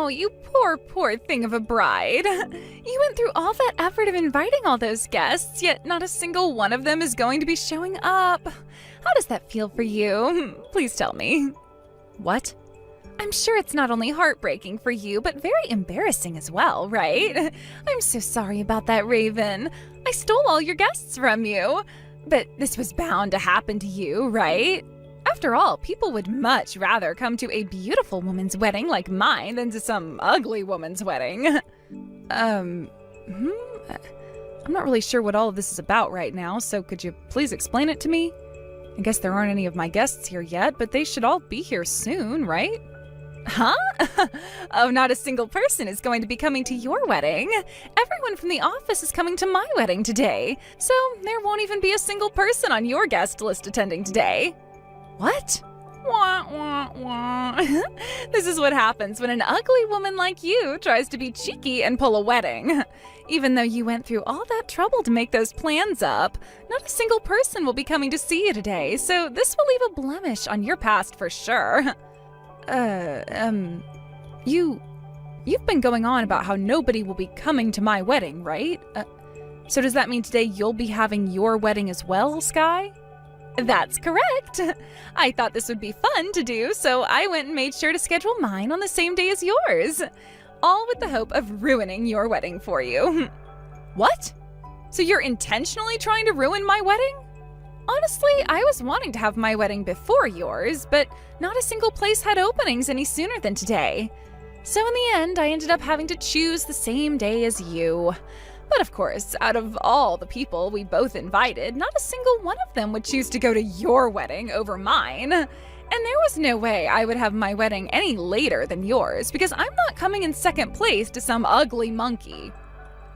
Oh, you poor thing of a bride. You went through all that effort of inviting all those guests, yet not a single one of them is going to be showing up. How does that feel for you? Please tell me. What? I'm sure it's not only heartbreaking for you, but very embarrassing as well, right? I'm so sorry about that, Raven. I stole all your guests from you. But this was bound to happen to you, right? After all, people would much rather come to a beautiful woman's wedding like mine than to some ugly woman's wedding. I'm not really sure what all of this is about right now, so could you please explain it to me? I guess there aren't any of my guests here yet, but they should all be here soon, right? Huh? Oh, not a single person is going to be coming to your wedding. Everyone from the office is coming to my wedding today, so there won't even be a single person on your guest list attending today. What? Wah, wah, wah. This is what happens when an ugly woman like you tries to be cheeky and pull a wedding. Even though you went through all that trouble to make those plans up, not a single person will be coming to see you today, so this will leave a blemish on your past for sure. You've been going on about how nobody will be coming to my wedding, right? So does that mean today you'll be having your wedding as well, Sky? That's correct. I thought this would be fun to do, so I went and made sure to schedule mine on the same day as yours. All with the hope of ruining your wedding for you. What? So you're intentionally trying to ruin my wedding? Honestly, I was wanting to have my wedding before yours, but not a single place had openings any sooner than today. So in the end, I ended up having to choose the same day as you. But of course, out of all the people we both invited, not a single one of them would choose to go to your wedding over mine. And there was no way I would have my wedding any later than yours, because I'm not coming in second place to some ugly monkey.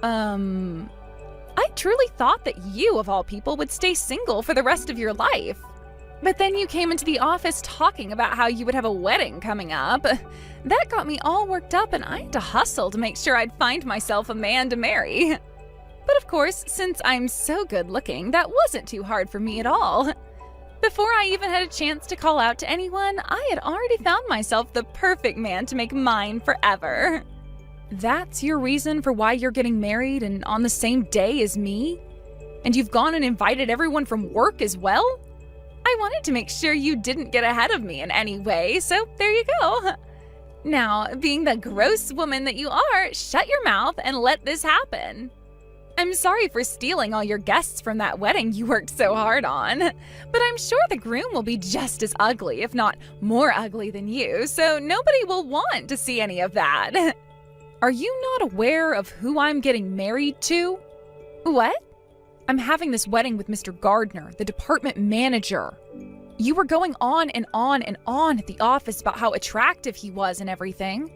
I truly thought that you, of all people, would stay single for the rest of your life. But then you came into the office talking about how you would have a wedding coming up. That got me all worked up, and I had to hustle to make sure I'd find myself a man to marry. But of course, since I'm so good looking, that wasn't too hard for me at all. Before I even had a chance to call out to anyone, I had already found myself the perfect man to make mine forever. That's your reason for why you're getting married and on the same day as me? And you've gone and invited everyone from work as well? I wanted to make sure you didn't get ahead of me in any way, so there you go. Now, being the gross woman that you are, shut your mouth and let this happen. I'm sorry for stealing all your guests from that wedding you worked so hard on, but I'm sure the groom will be just as ugly, if not more ugly than you, so nobody will want to see any of that. Are you not aware of who I'm getting married to? What? I'm having this wedding with Mr. Gardner, the department manager. You were going on and on and on at the office about how attractive he was and everything.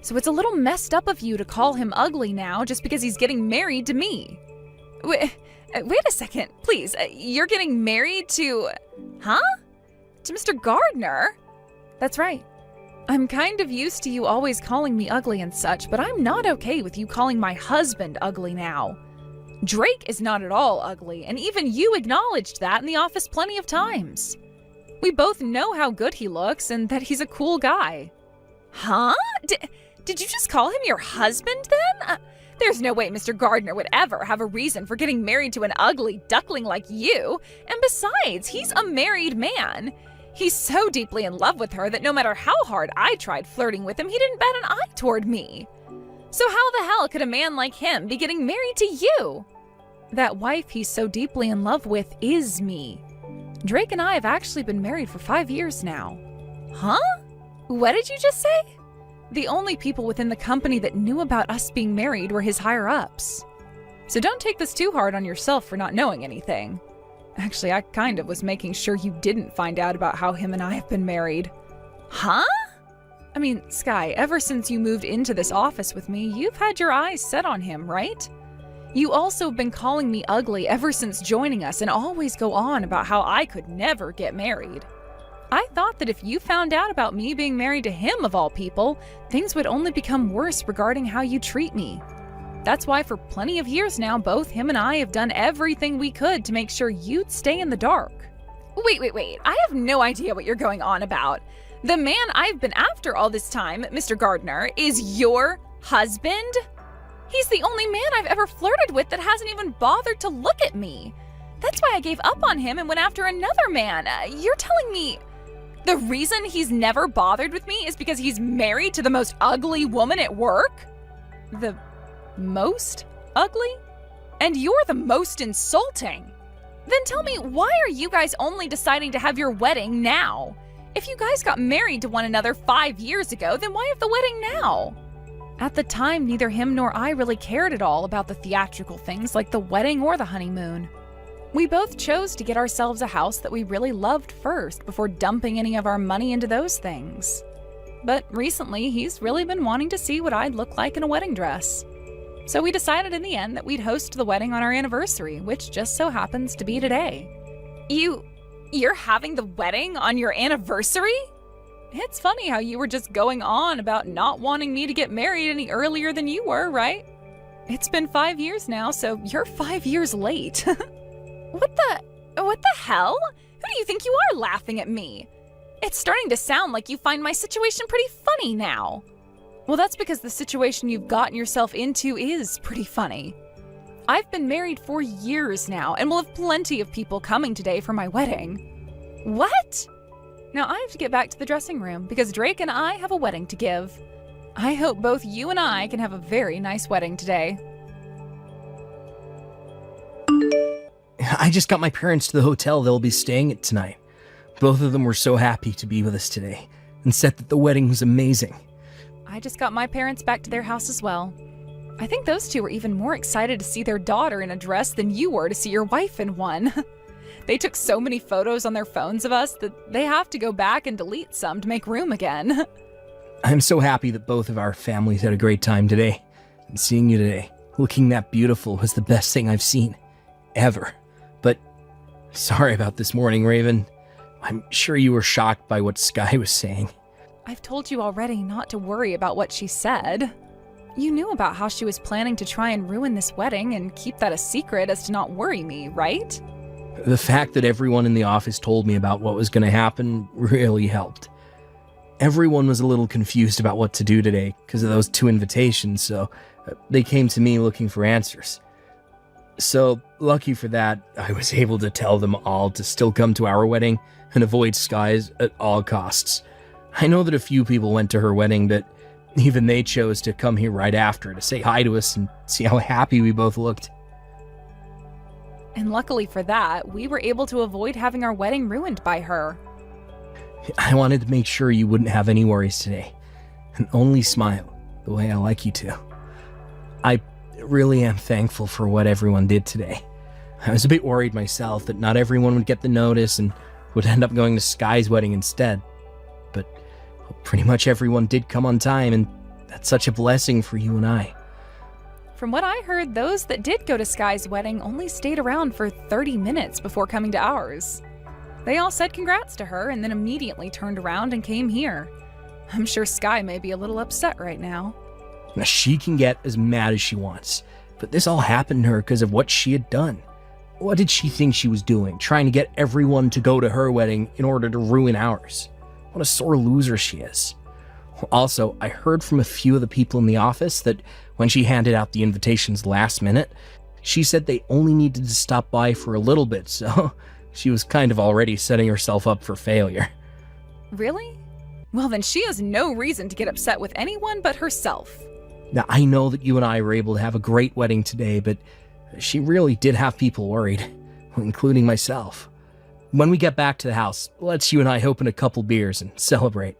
So it's a little messed up of you to call him ugly now just because he's getting married to me. Wait a second, please. You're getting married to... Huh? To Mr. Gardner? That's right. I'm kind of used to you always calling me ugly and such, but I'm not okay with you calling my husband ugly now. Drake is not at all ugly, and even you acknowledged that in the office plenty of times. We both know how good he looks and that he's a cool guy. Huh? Did you just call him your husband then? There's no way Mr. Gardner would ever have a reason for getting married to an ugly duckling like you, and besides, he's a married man. He's so deeply in love with her that no matter how hard I tried flirting with him, he didn't bat an eye toward me. So how the hell could a man like him be getting married to you? That wife he's so deeply in love with is me. Drake and I have actually been married for 5 years now. Huh? What did you just say? The only people within the company that knew about us being married were his higher-ups. So don't take this too hard on yourself for not knowing anything. Actually, I kind of was making sure you didn't find out about how him and I have been married. Huh? I mean, Sky, ever since you moved into this office with me, you've had your eyes set on him, right? You also have been calling me ugly ever since joining us and always go on about how I could never get married. I thought that if you found out about me being married to him of all people, things would only become worse regarding how you treat me. That's why for plenty of years now, both him and I have done everything we could to make sure you'd stay in the dark. Wait. I have no idea what you're going on about. The man I've been after all this time, Mr. Gardner, is your husband? He's the only man I've ever flirted with that hasn't even bothered to look at me. That's why I gave up on him and went after another man. You're telling me the reason he's never bothered with me is because he's married to the most ugly woman at work? The most ugly? And you're the most insulting. Then tell me, why are you guys only deciding to have your wedding now? If you guys got married to one another 5 years ago, then why have the wedding now? At the time, neither him nor I really cared at all about the theatrical things like the wedding or the honeymoon. We both chose to get ourselves a house that we really loved first before dumping any of our money into those things. But recently, he's really been wanting to see what I'd look like in a wedding dress. So we decided in the end that we'd host the wedding on our anniversary, which just so happens to be today. You're having the wedding on your anniversary? It's funny how you were just going on about not wanting me to get married any earlier than you were, right? It's been 5 years now, so you're 5 years late. What the hell? Who do you think you are laughing at me? It's starting to sound like you find my situation pretty funny now. Well, that's because the situation you've gotten yourself into is pretty funny. I've been married for years now and will have plenty of people coming today for my wedding. What? Now I have to get back to the dressing room because Drake and I have a wedding to give. I hope both you and I can have a very nice wedding today. I just got my parents to the hotel they'll be staying at tonight. Both of them were so happy to be with us today and said that the wedding was amazing. I just got my parents back to their house as well. I think those two were even more excited to see their daughter in a dress than you were to see your wife in one. They took so many photos on their phones of us that they have to go back and delete some to make room again. I'm so happy that both of our families had a great time today. And seeing you today, looking that beautiful, was the best thing I've seen. Ever. But sorry about this morning, Raven. I'm sure you were shocked by what Sky was saying. I've told you already not to worry about what she said. You knew about how she was planning to try and ruin this wedding and keep that a secret as to not worry me, right? The fact that everyone in the office told me about what was going to happen really helped. Everyone was a little confused about what to do today because of those 2 invitations, so they came to me looking for answers. So, lucky for that, I was able to tell them all to still come to our wedding and avoid Sky's at all costs. I know that a few people went to her wedding, but even they chose to come here right after to say hi to us and see how happy we both looked. And luckily for that, we were able to avoid having our wedding ruined by her. I wanted to make sure you wouldn't have any worries today, and only smile the way I like you to. I really am thankful for what everyone did today. I was a bit worried myself that not everyone would get the notice and would end up going to Sky's wedding instead. But pretty much everyone did come on time, and that's such a blessing for you and I. From what I heard, those that did go to Sky's wedding only stayed around for 30 minutes before coming to ours. They all said congrats to her and then immediately turned around and came here. I'm sure Sky may be a little upset right now. Now, she can get as mad as she wants, but this all happened to her because of what she had done. What did she think she was doing, trying to get everyone to go to her wedding in order to ruin ours? What a sore loser she is. Also, I heard from a few of the people in the office that when she handed out the invitations last minute, she said they only needed to stop by for a little bit, so she was kind of already setting herself up for failure. Really? Well, then she has no reason to get upset with anyone but herself. Now, I know that you and I were able to have a great wedding today, but she really did have people worried, including myself. When we get back to the house, let's you and I open a couple beers and celebrate.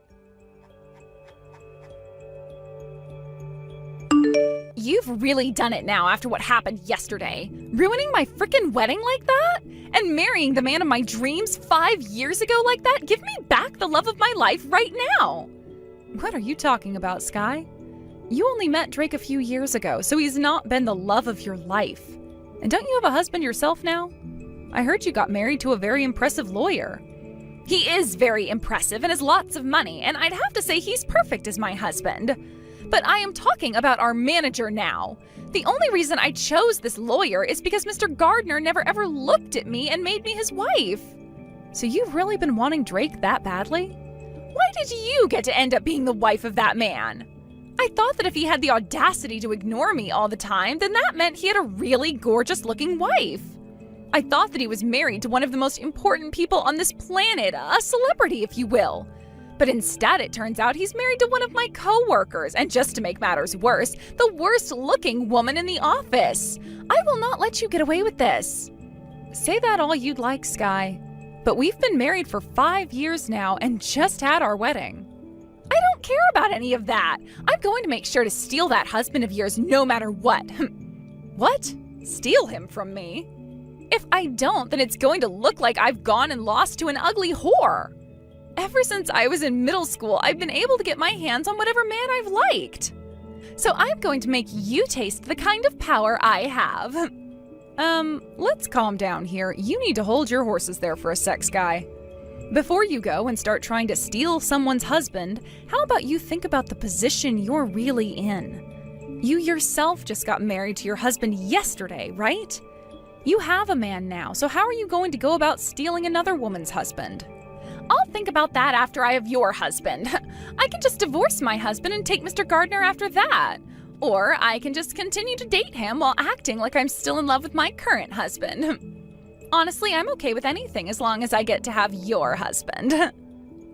You've really done it now after what happened yesterday. Ruining my frickin' wedding like that? And marrying the man of my dreams 5 years ago like that? Give me back the love of my life right now. What are you talking about, Sky? You only met Drake a few years ago, so he's not been the love of your life. And don't you have a husband yourself now? I heard you got married to a very impressive lawyer. He is very impressive and has lots of money, and I'd have to say he's perfect as my husband. But I am talking about our manager now. The only reason I chose this lawyer is because Mr. Gardner never ever looked at me and made me his wife. So you've really been wanting Drake that badly? Why did you get to end up being the wife of that man? I thought that if he had the audacity to ignore me all the time, then that meant he had a really gorgeous-looking wife. I thought that he was married to one of the most important people on this planet, a celebrity, if you will. But instead, it turns out he's married to one of my coworkers, and just to make matters worse, the worst-looking woman in the office. I will not let you get away with this. Say that all you'd like, Sky, but we've been married for 5 years now and just had our wedding. I don't care about any of that. I'm going to make sure to steal that husband of yours no matter what. What? Steal him from me? If I don't, then it's going to look like I've gone and lost to an ugly whore. Ever since I was in middle school, I've been able to get my hands on whatever man I've liked. So I'm going to make you taste the kind of power I have. Let's calm down here. You need to hold your horses there for a sec, Sky. Before you go and start trying to steal someone's husband, how about you think about the position you're really in? You yourself just got married to your husband yesterday, right? You have a man now, so how are you going to go about stealing another woman's husband? I'll think about that after I have your husband. I can just divorce my husband and take Mr. Gardner after that. Or I can just continue to date him while acting like I'm still in love with my current husband. Honestly, I'm okay with anything as long as I get to have your husband.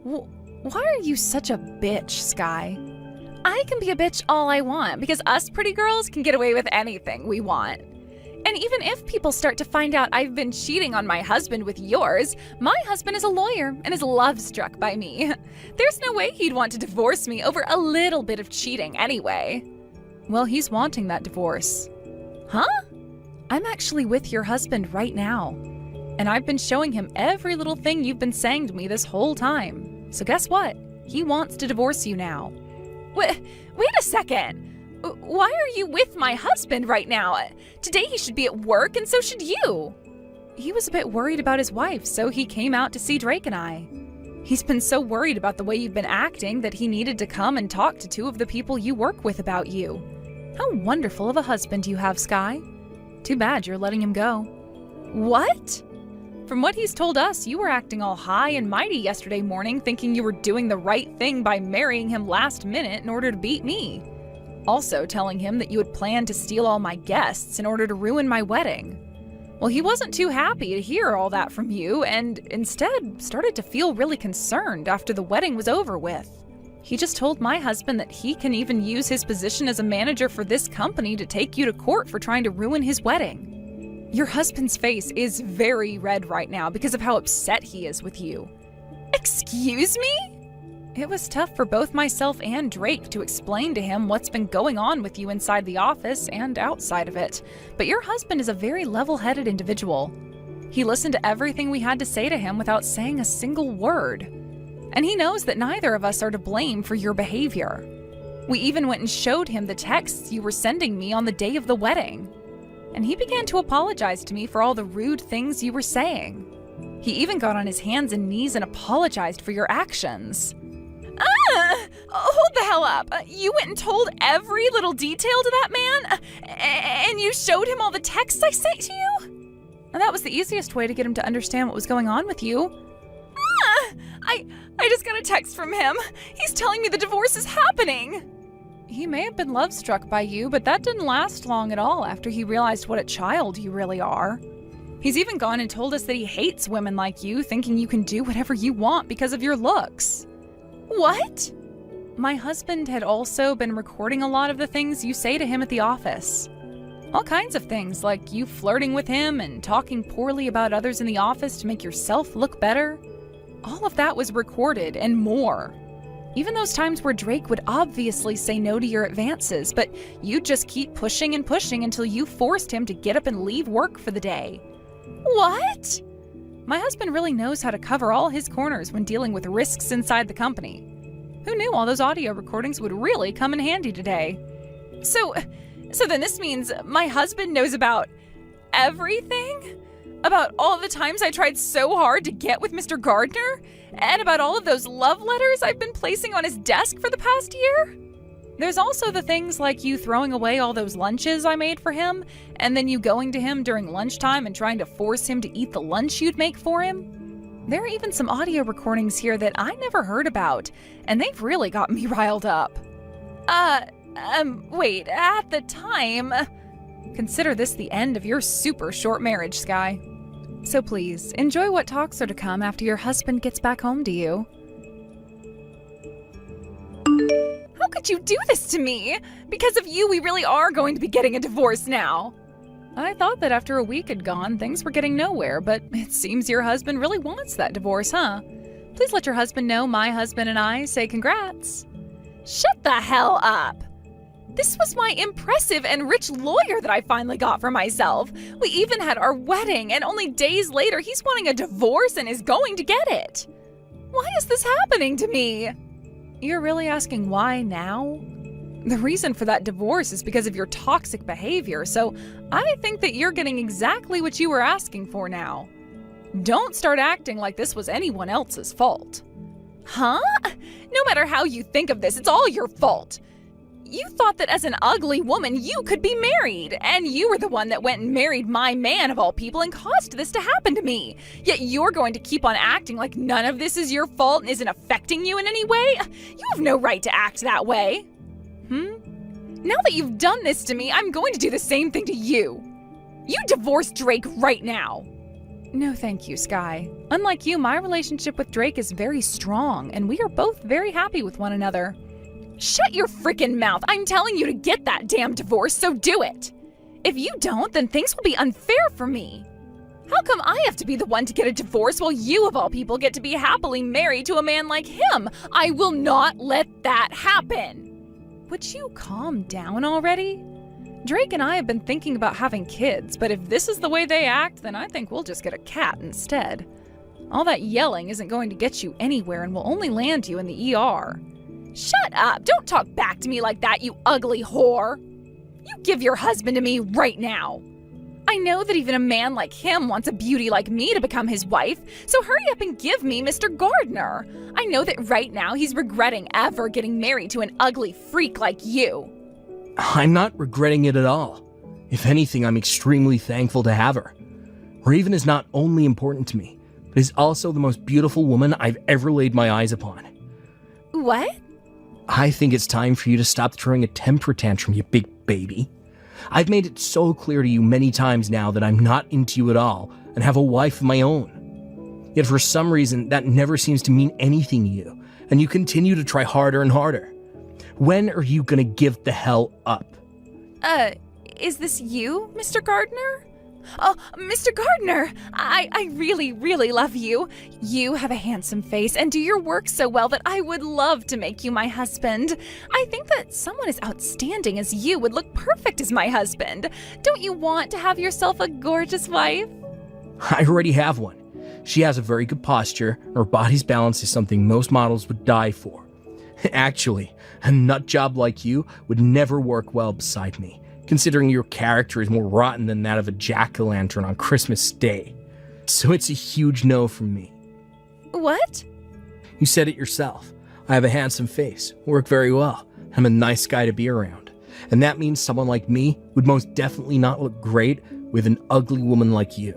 Why are you such a bitch, Sky? I can be a bitch all I want because us pretty girls can get away with anything we want. And even if people start to find out I've been cheating on my husband with yours, my husband is a lawyer and is love-struck by me. There's no way he'd want to divorce me over a little bit of cheating anyway. Well, he's wanting that divorce. Huh? I'm actually with your husband right now. And I've been showing him every little thing you've been saying to me this whole time. So guess what? He wants to divorce you now. Wait a second. Why are you with my husband right now? Today he should be at work and so should you. He was a bit worried about his wife, so he came out to see Drake and I. He's been so worried about the way you've been acting that he needed to come and talk to 2 of the people you work with about you. How wonderful of a husband you have, Sky. Too bad you're letting him go. What? From what he's told us, you were acting all high and mighty yesterday morning, thinking you were doing the right thing by marrying him last minute in order to beat me. Also telling him that you had planned to steal all my guests in order to ruin my wedding. Well, he wasn't too happy to hear all that from you and instead started to feel really concerned after the wedding was over with. He just told my husband that he can even use his position as a manager for this company to take you to court for trying to ruin his wedding. Your husband's face is very red right now because of how upset he is with you. Excuse me? It was tough for both myself and Drake to explain to him what's been going on with you inside the office and outside of it, but your husband is a very level-headed individual. He listened to everything we had to say to him without saying a single word. And he knows that neither of us are to blame for your behavior. We even went and showed him the texts you were sending me on the day of the wedding. And he began to apologize to me for all the rude things you were saying. He even got on his hands and knees and apologized for your actions. Hold the hell up. You went and told every little detail to that man? And you showed him all the texts I sent to you? And that was the easiest way to get him to understand what was going on with you. I just got a text from him. He's telling me the divorce is happening. He may have been love-struck by you, but that didn't last long at all after he realized what a child you really are. He's even gone and told us that he hates women like you, thinking you can do whatever you want because of your looks. What? My husband had also been recording a lot of the things you say to him at the office. All kinds of things, like you flirting with him and talking poorly about others in the office to make yourself look better. All of that was recorded and more. Even those times where Drake would obviously say no to your advances, but you'd just keep pushing and pushing until you forced him to get up and leave work for the day. What? My husband really knows how to cover all his corners when dealing with risks inside the company. Who knew all those audio recordings would really come in handy today? So then this means my husband knows about everything? About all of the times I tried so hard to get with Mr. Gardner? And about all of those love letters I've been placing on his desk for the past year? There's also the things like you throwing away all those lunches I made for him, and then you going to him during lunchtime and trying to force him to eat the lunch you'd make for him. There are even some audio recordings here that I never heard about, and they've really got me riled up. Wait, at the time... Consider this the end of your super short marriage, Sky. So please, enjoy what talks are to come after your husband gets back home to you. How could you do this to me? Because of you, we really are going to be getting a divorce now. I thought that after a week had gone, things were getting nowhere, but it seems your husband really wants that divorce, huh? Please let your husband know my husband and I say congrats. Shut the hell up! This was my impressive and rich lawyer that I finally got for myself. We even had our wedding, and only days later he's wanting a divorce and is going to get it. Why is this happening to me? You're really asking why now? The reason for that divorce is because of your toxic behavior, so I think that you're getting exactly what you were asking for now. Don't start acting like this was anyone else's fault. Huh? No matter how you think of this, it's all your fault. You thought that as an ugly woman, you could be married, and you were the one that went and married my man of all people and caused this to happen to me. Yet you're going to keep on acting like none of this is your fault and isn't affecting you in any way? You have no right to act that way. Now that you've done this to me, I'm going to do the same thing to you. You divorce Drake right now. No, thank you, Sky. Unlike you, my relationship with Drake is very strong, and we are both very happy with one another. Shut your freaking mouth. I'm telling you to get that damn divorce, so do it. If you don't, then things will be unfair for me. How come I have to be the one to get a divorce while you, of all people, get to be happily married to a man like him? I will not let that happen. Would you calm down already? Drake and I have been thinking about having kids, but if this is the way they act, then I think we'll just get a cat instead. All that yelling isn't going to get you anywhere and will only land you in the ER. Shut up! Don't talk back to me like that, you ugly whore! You give your husband to me right now! I know that even a man like him wants a beauty like me to become his wife, so hurry up and give me Mr. Gardner! I know that right now he's regretting ever getting married to an ugly freak like you. I'm not regretting it at all. If anything, I'm extremely thankful to have her. Raven is not only important to me, but is also the most beautiful woman I've ever laid my eyes upon. What? I think it's time for you to stop throwing a temper tantrum, you big baby. I've made it so clear to you many times now that I'm not into you at all and have a wife of my own. Yet for some reason, that never seems to mean anything to you, and you continue to try harder and harder. When are you gonna give the hell up? Is this you, Mr. Gardner? Oh, Mr. Gardner, I really, really love you. You have a handsome face and do your work so well that I would love to make you my husband. I think that someone as outstanding as you would look perfect as my husband. Don't you want to have yourself a gorgeous wife? I already have one. She has a very good posture, and her body's balance is something most models would die for. Actually, a nut job like you would never work well beside me, considering your character is more rotten than that of a jack-o'-lantern on Christmas Day. So it's a huge no from me. What? You said it yourself. I have a handsome face, work very well, I'm a nice guy to be around. And that means someone like me would most definitely not look great with an ugly woman like you.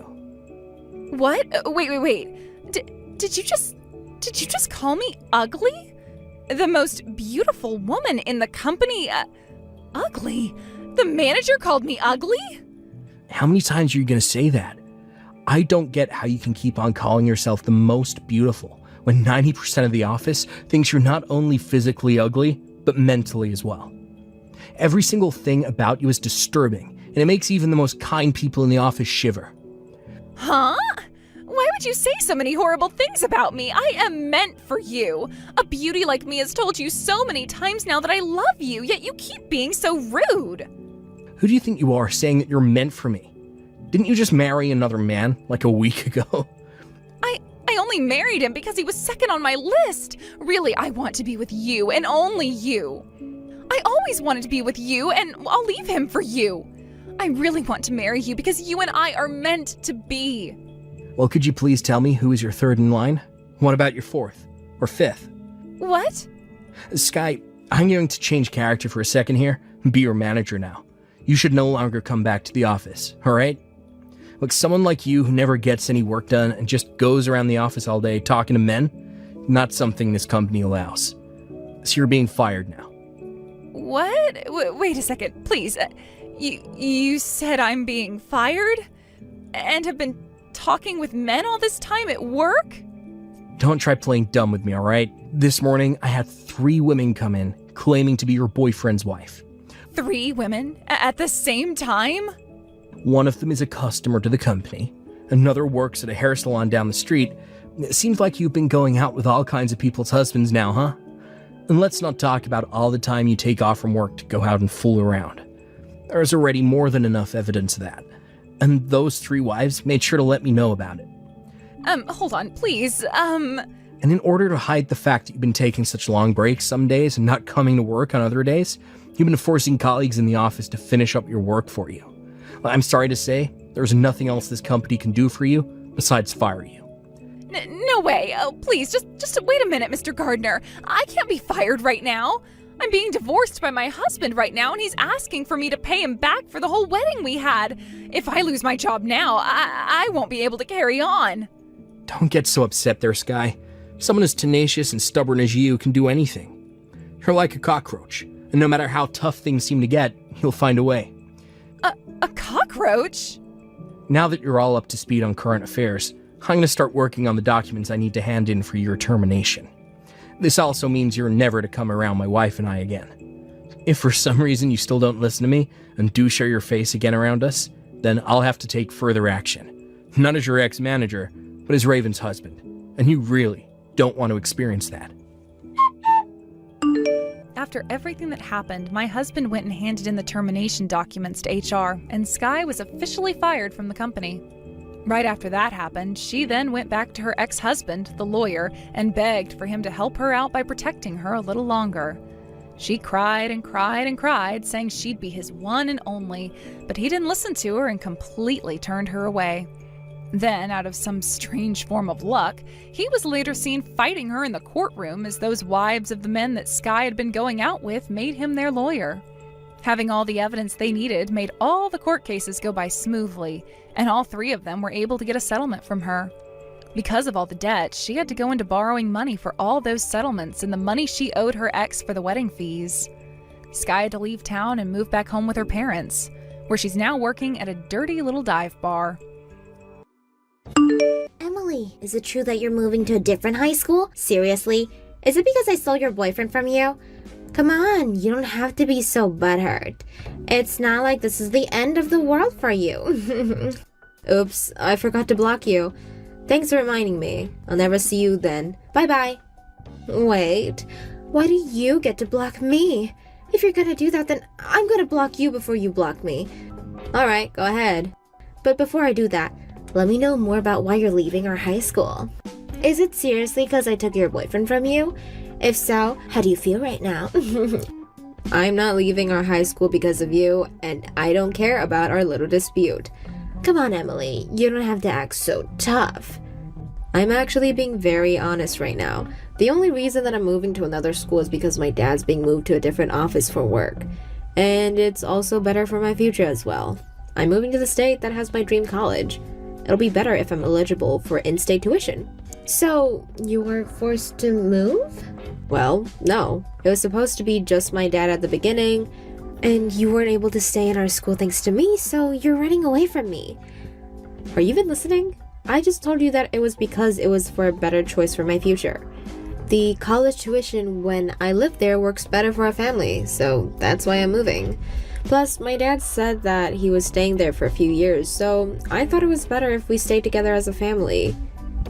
What? Wait. Did you just call me ugly? The most beautiful woman in the company, ugly? The manager called me ugly? How many times are you going to say that? I don't get how you can keep on calling yourself the most beautiful when 90% of the office thinks you're not only physically ugly, but mentally as well. Every single thing about you is disturbing, and it makes even the most kind people in the office shiver. Huh? Why would you say so many horrible things about me? I am meant for you. A beauty like me has told you so many times now that I love you, yet you keep being so rude. Who do you think you are saying that you're meant for me? Didn't you just marry another man like a week ago? I only married him because he was second on my list. Really, I want to be with you and only you. I always wanted to be with you, and I'll leave him for you. I really want to marry you because you and I are meant to be. Well, could you please tell me who is your third in line? What about your fourth? Or fifth? What? Sky, I'm going to change character for a second here and be your manager now. You should no longer come back to the office, alright? Look, someone like you who never gets any work done and just goes around the office all day talking to men, not something this company allows. So you're being fired now. What? Wait a second, please. You said I'm being fired? And have been talking with men all this time at work? Don't try playing dumb with me, alright? This morning, I had 3 women come in, claiming to be your boyfriend's wife. 3 women? At the same time? One of them is a customer to the company. Another works at a hair salon down the street. It seems like you've been going out with all kinds of people's husbands now, huh? And let's not talk about all the time you take off from work to go out and fool around. There's already more than enough evidence of that. And those 3 wives made sure to let me know about it. Hold on, please, And in order to hide the fact that you've been taking such long breaks some days and not coming to work on other days, you've been forcing colleagues in the office to finish up your work for you. I'm sorry to say, there's nothing else this company can do for you besides fire you. No way. Oh, please, just wait a minute, Mr. Gardner. I can't be fired right now. I'm being divorced by my husband right now, and he's asking for me to pay him back for the whole wedding we had. If I lose my job now, I won't be able to carry on. Don't get so upset there, Sky. Someone as tenacious and stubborn as you can do anything. You're like a cockroach, and no matter how tough things seem to get, you'll find a way. A cockroach? Now that you're all up to speed on current affairs, I'm going to start working on the documents I need to hand in for your termination. This also means you're never to come around my wife and I again. If for some reason you still don't listen to me and do show your face again around us, then I'll have to take further action. Not as your ex-manager, but as Raven's husband. And you really don't want to experience that. After everything that happened, my husband went and handed in the termination documents to HR, and Sky was officially fired from the company. Right after that happened, she then went back to her ex-husband, the lawyer, and begged for him to help her out by protecting her a little longer. She cried and cried and cried, saying she'd be his one and only, but he didn't listen to her and completely turned her away. Then, out of some strange form of luck, he was later seen fighting her in the courtroom as those wives of the men that Sky had been going out with made him their lawyer. Having all the evidence they needed made all the court cases go by smoothly, and all 3 of them were able to get a settlement from her. Because of all the debt, she had to go into borrowing money for all those settlements and the money she owed her ex for the wedding fees. Sky had to leave town and move back home with her parents, where she's now working at a dirty little dive bar. Emily, is it true that you're moving to a different high school? Seriously? Is it because I stole your boyfriend from you? Come on, you don't have to be so butthurt. It's not like this is the end of the world for you. Oops, I forgot to block you. Thanks for reminding me. I'll never see you then. Bye-bye. Wait, why do you get to block me? If you're gonna do that, then I'm gonna block you before you block me. Alright, go ahead. But before I do that, let me know more about why you're leaving our high school. Is it seriously because I took your boyfriend from you? If so, how do you feel right now? I'm not leaving our high school because of you, and I don't care about our little dispute. Come on, Emily, you don't have to act so tough. I'm actually being very honest right now. The only reason that I'm moving to another school is because my dad's being moved to a different office for work. And it's also better for my future as well. I'm moving to the state that has my dream college. It'll be better if I'm eligible for in-state tuition. So, you were forced to move? Well, no. It was supposed to be just my dad at the beginning, and you weren't able to stay in our school thanks to me, so you're running away from me. Are you even listening? I just told you that it was because it was for a better choice for my future. The college tuition when I live there works better for our family, so that's why I'm moving. Plus, my dad said that he was staying there for a few years, so I thought it was better if we stayed together as a family.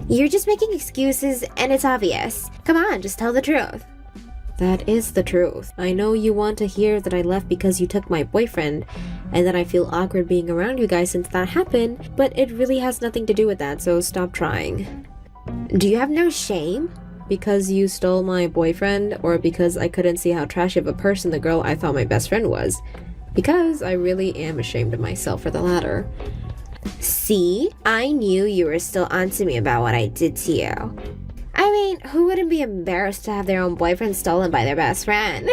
You're just making excuses, and it's obvious. Come on, just tell the truth. That is the truth. I know you want to hear that I left because you took my boyfriend, and that I feel awkward being around you guys since that happened, but it really has nothing to do with that, so stop trying. Do you have no shame? Because you stole my boyfriend, or because I couldn't see how trashy of a person the girl I thought my best friend was? Because I really am ashamed of myself for the latter. See? I knew you were still onto me about what I did to you. I mean, who wouldn't be embarrassed to have their own boyfriend stolen by their best friend?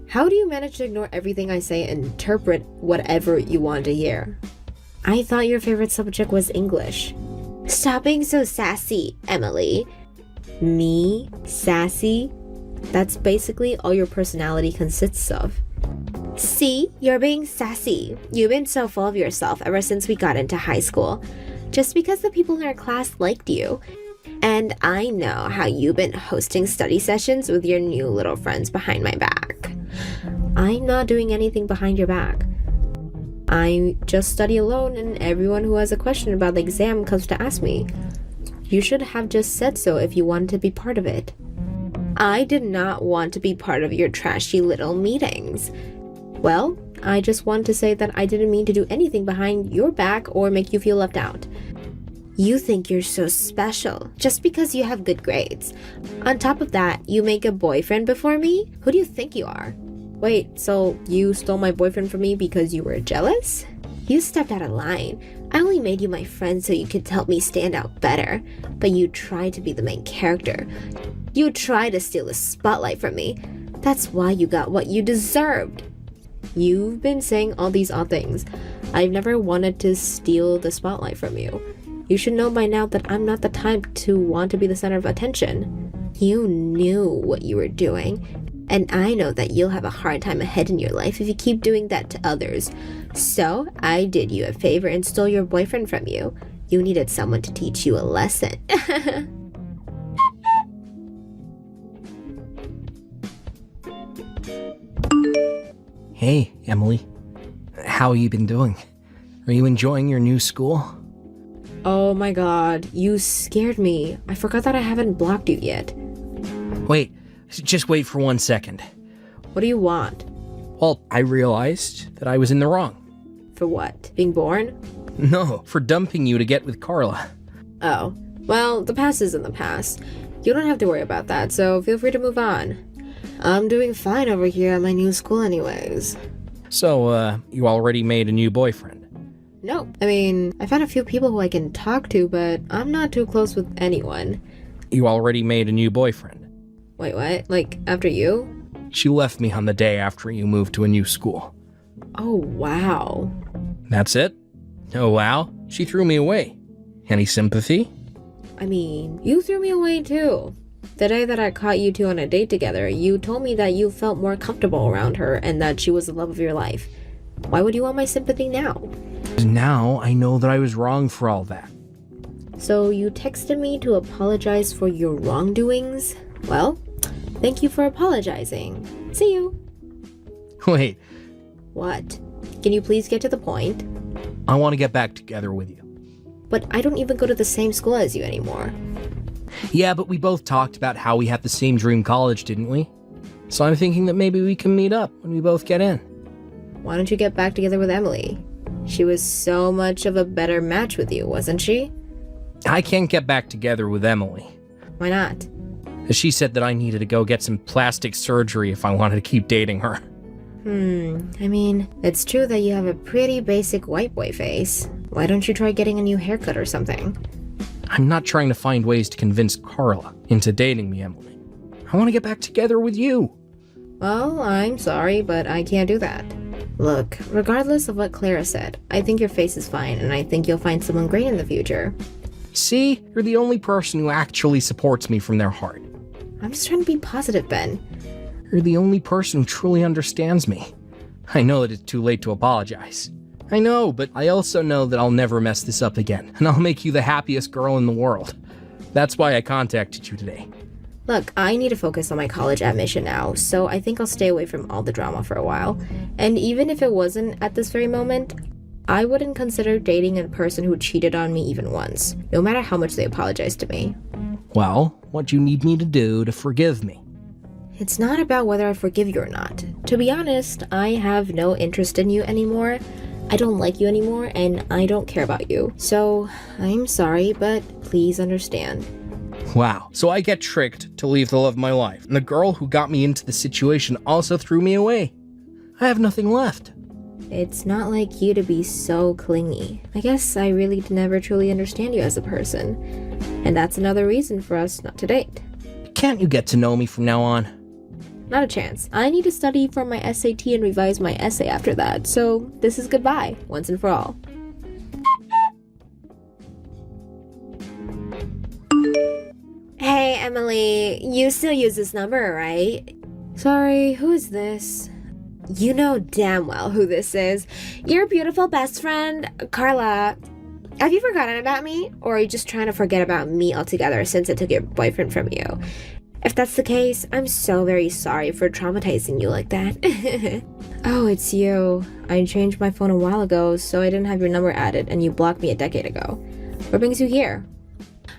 How do you manage to ignore everything I say and interpret whatever you want to hear? I thought your favorite subject was English. Stop being so sassy, Emily. Me? Sassy? That's basically all your personality consists of. See, you're being sassy. You've been so full of yourself ever since we got into high school. Just because the people in our class liked you. And I know how you've been hosting study sessions with your new little friends behind my back. I'm not doing anything behind your back. I just study alone, and everyone who has a question about the exam comes to ask me. You should have just said so if you wanted to be part of it. I did not want to be part of your trashy little meetings. Well, I just want to say that I didn't mean to do anything behind your back or make you feel left out. You think you're so special just because you have good grades. On top of that, you make a boyfriend before me? Who do you think you are? Wait, so you stole my boyfriend from me because you were jealous? You stepped out of line. I only made you my friend so you could help me stand out better. But you tried to be the main character. You tried to steal the spotlight from me. That's why you got what you deserved. You've been saying all these odd things. I've never wanted to steal the spotlight from you. You should know by now that I'm not the type to want to be the center of attention. You knew what you were doing. And I know that you'll have a hard time ahead in your life if you keep doing that to others. So I did you a favor and stole your boyfriend from you. You needed someone to teach you a lesson. Hey, Emily. How you been doing? Are you enjoying your new school? Oh my god, you scared me. I forgot that I haven't blocked you yet. Wait, just wait for 1 second. What do you want? Well, I realized that I was in the wrong. For what? Being born? No, for dumping you to get with Carla. Oh, well, the past is in the past. You don't have to worry about that, so feel free to move on. I'm doing fine over here at my new school anyways. So, you already made a new boyfriend? No, I mean, I've had a few people who I can talk to, but I'm not too close with anyone. You already made a new boyfriend? Wait, what? Like, after you? She left me on the day after you moved to a new school. Oh, wow. That's it? Oh, wow. She threw me away. Any sympathy? I mean, you threw me away too. The day that I caught you two on a date together, you told me that you felt more comfortable around her and that she was the love of your life. Why would you want my sympathy now? Now I know that I was wrong for all that. So you texted me to apologize for your wrongdoings? Well, thank you for apologizing. See you. Wait, What? Can you please get to the point? I want to get back together with you. But I don't even go to the same school as you anymore. Yeah, but we both talked about how we had the same dream college, didn't we? So I'm thinking that maybe we can meet up when we both get in. Why don't you get back together with Emily? She was so much of a better match with you, wasn't she? I can't get back together with Emily. Why not? She said that I needed to go get some plastic surgery if I wanted to keep dating her. I mean, it's true that you have a pretty basic white boy face. Why don't you try getting a new haircut or something? I'm not trying to find ways to convince Carla into dating me, Emily. I want to get back together with you. Well, I'm sorry, but I can't do that. Look, regardless of what Clara said, I think your face is fine, and I think you'll find someone great in the future. See, you're the only person who actually supports me from their heart. I'm just trying to be positive, Ben. You're the only person who truly understands me. I know that it's too late to apologize. I know, but I also know that I'll never mess this up again, and I'll make you the happiest girl in the world. That's why I contacted you today. Look, I need to focus on my college admission now, so I think I'll stay away from all the drama for a while. And even if it wasn't at this very moment, I wouldn't consider dating a person who cheated on me even once, no matter how much they apologize to me. Well, what do you need me to do to forgive me? It's not about whether I forgive you or not. To be honest, I have no interest in you anymore. I don't like you anymore, and I don't care about you. So, I'm sorry, but please understand. Wow, so I get tricked to leave the love of my life, and the girl who got me into the situation also threw me away. I have nothing left. It's not like you to be so clingy. I guess I really never truly understand you as a person. And that's another reason for us not to date. Can't you get to know me from now on? Not a chance. I need to study for my SAT and revise my essay after that, so this is goodbye, once and for all. Hey, Emily, you still use this number, right? Sorry, who is this? You know damn well who this is. Your beautiful best friend, Carla. Have you forgotten about me? Or are you just trying to forget about me altogether since I took your boyfriend from you? If that's the case, I'm so very sorry for traumatizing you like that. Oh, it's you. I changed my phone a while ago, so I didn't have your number added, and you blocked me a decade ago. What brings you here?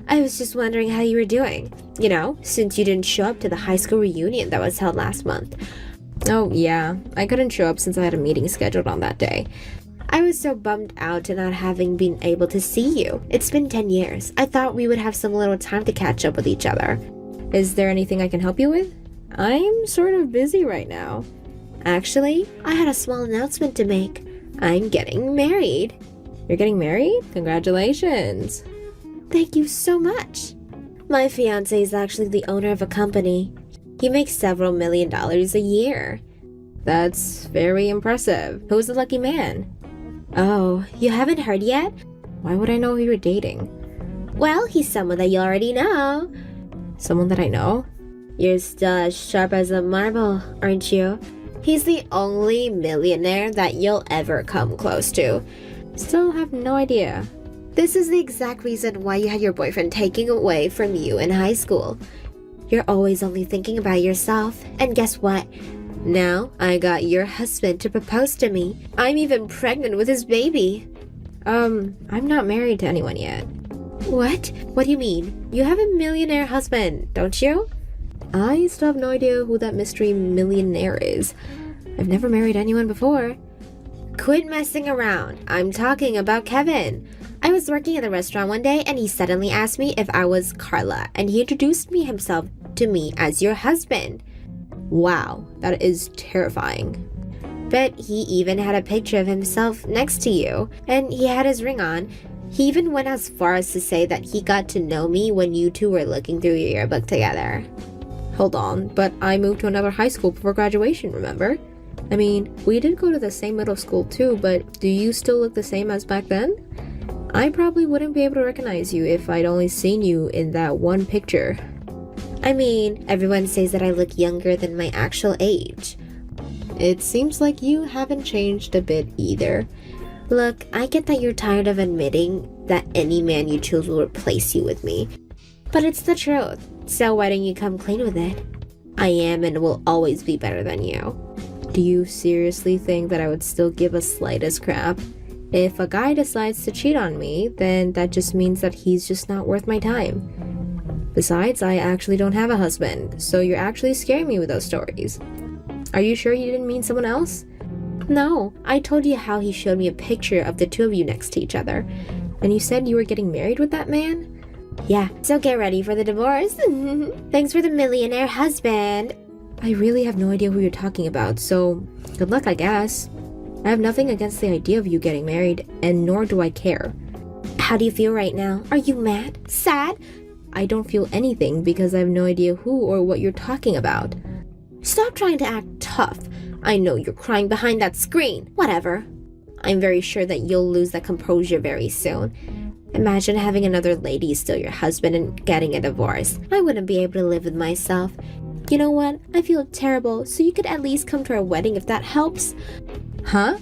I was just wondering how you were doing. You know, since you didn't show up to the high school reunion that was held last month. Oh, yeah. I couldn't show up since I had a meeting scheduled on that day. I was so bummed out at not having been able to see you. It's been 10 years. I thought we would have some little time to catch up with each other. Is there anything I can help you with? I'm sort of busy right now. Actually, I had a small announcement to make. I'm getting married. You're getting married? Congratulations. Thank you so much. My fiancé is actually the owner of a company. He makes several $1 million a year. That's very impressive. Who's the lucky man? Oh, you haven't heard yet? Why would I know who you're dating? Well, he's someone that you already know. Someone that I know? You're still as sharp as a marble, aren't you? He's the only millionaire that you'll ever come close to. Still have no idea. This is the exact reason why you had your boyfriend taken away from you in high school. You're always only thinking about yourself. And guess what? Now I got your husband to propose to me. I'm even pregnant with his baby. I'm not married to anyone yet. What? What do you mean? You have a millionaire husband, don't you? I still have no idea who that mystery millionaire is. I've never married anyone before. Quit messing around. I'm talking about Kevin. I was working at the restaurant one day and he suddenly asked me if I was Carla and he introduced himself to me as your husband. Wow, that is terrifying. But he even had a picture of himself next to you and he had his ring on. He even went as far as to say that he got to know me when you two were looking through your yearbook together. Hold on, but I moved to another high school before graduation, remember? I mean, we did go to the same middle school too, but do you still look the same as back then? I probably wouldn't be able to recognize you if I'd only seen you in that one picture. I mean, everyone says that I look younger than my actual age. It seems like you haven't changed a bit either. Look, I get that you're tired of admitting that any man you choose will replace you with me. But it's the truth, so why don't you come clean with it? I am and will always be better than you. Do you seriously think that I would still give a slightest crap? If a guy decides to cheat on me, then that just means that he's just not worth my time. Besides, I actually don't have a husband, so you're actually scaring me with those stories. Are you sure he didn't mean someone else? No, I told you how he showed me a picture of the two of you next to each other. And you said you were getting married with that man? Yeah, so get ready for the divorce. Thanks for the millionaire husband. I really have no idea who you're talking about, so good luck, I guess. I have nothing against the idea of you getting married, and nor do I care. How do you feel right now? Are you mad? Sad? I don't feel anything because I have no idea who or what you're talking about. Stop trying to act tough. I know you're crying behind that screen. Whatever. I'm very sure that you'll lose that composure very soon. Imagine having another lady steal your husband and getting a divorce. I wouldn't be able to live with myself. You know what? I feel terrible, so you could at least come to our wedding if that helps. Huh?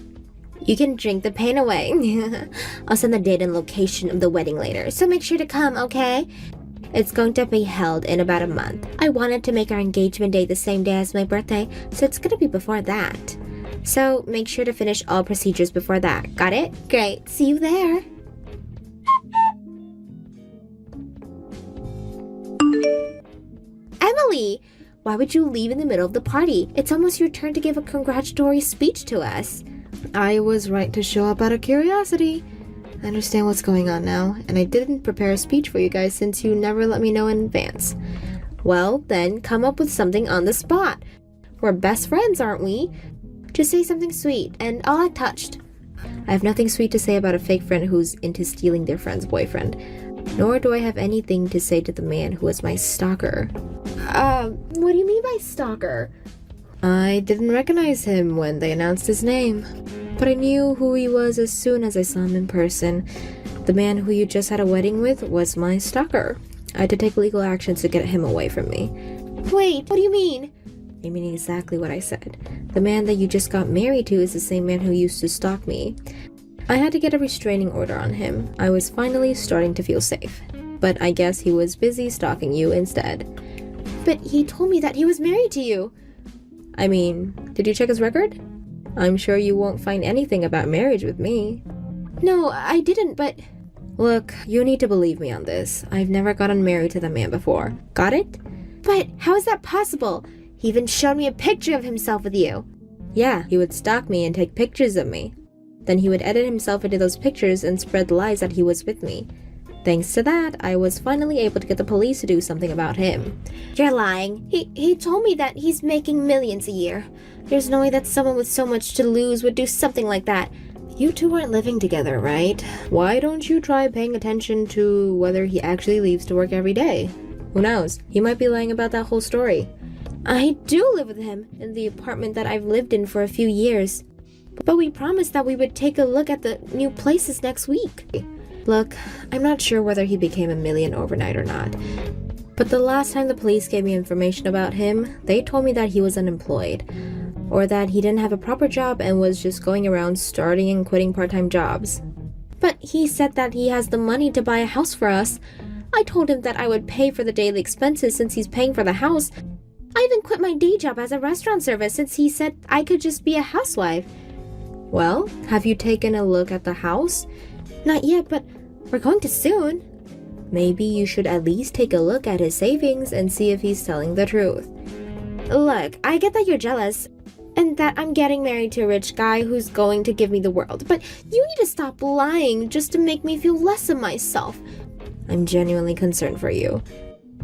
You can drink the pain away. I'll send the date and location of the wedding later, so make sure to come, okay? It's going to be held in about a month. I wanted to make our engagement day the same day as my birthday, so it's gonna be before that. So make sure to finish all procedures before that. Got it? Great. See you there. Emily! Why would you leave in the middle of the party? It's almost your turn to give a congratulatory speech to us. I was right to show up out of curiosity. I understand what's going on now, and I didn't prepare a speech for you guys since you never let me know in advance. Well, then come up with something on the spot. We're best friends, aren't we? Just say something sweet, and I'll act touched. I have nothing sweet to say about a fake friend who's into stealing their friend's boyfriend. Nor do I have anything to say to the man who was my stalker. What do you mean by stalker? I didn't recognize him when they announced his name, but I knew who he was as soon as I saw him in person. The man who you just had a wedding with was my stalker. I had to take legal actions to get him away from me. Wait, what do you mean? I mean exactly what I said. The man that you just got married to is the same man who used to stalk me. I had to get a restraining order on him. I was finally starting to feel safe. But I guess he was busy stalking you instead. But he told me that he was married to you. I mean, did you check his record? I'm sure you won't find anything about marriage with me. No, I didn't, but... Look, you need to believe me on this. I've never gotten married to that man before. Got it? But how is that possible? He even showed me a picture of himself with you. Yeah, he would stalk me and take pictures of me. Then he would edit himself into those pictures and spread lies that he was with me. Thanks to that, I was finally able to get the police to do something about him. You're lying. He told me that he's making millions a year. There's no way that someone with so much to lose would do something like that. You two aren't living together, right? Why don't you try paying attention to whether he actually leaves to work every day? Who knows? He might be lying about that whole story. I do live with him in the apartment that I've lived in for a few years. But we promised that we would take a look at the new places next week. Look, I'm not sure whether he became a million overnight or not. But the last time the police gave me information about him, they told me that he was unemployed. Or that he didn't have a proper job and was just going around starting and quitting part-time jobs. But he said that he has the money to buy a house for us. I told him that I would pay for the daily expenses since he's paying for the house. I even quit my day job as a restaurant servant since he said I could just be a housewife. Well, have you taken a look at the house? Not yet, but we're going to soon. Maybe you should at least take a look at his savings and see if he's telling the truth. Look, I get that you're jealous, and that I'm getting married to a rich guy who's going to give me the world, but you need to stop lying just to make me feel less of myself. I'm genuinely concerned for you,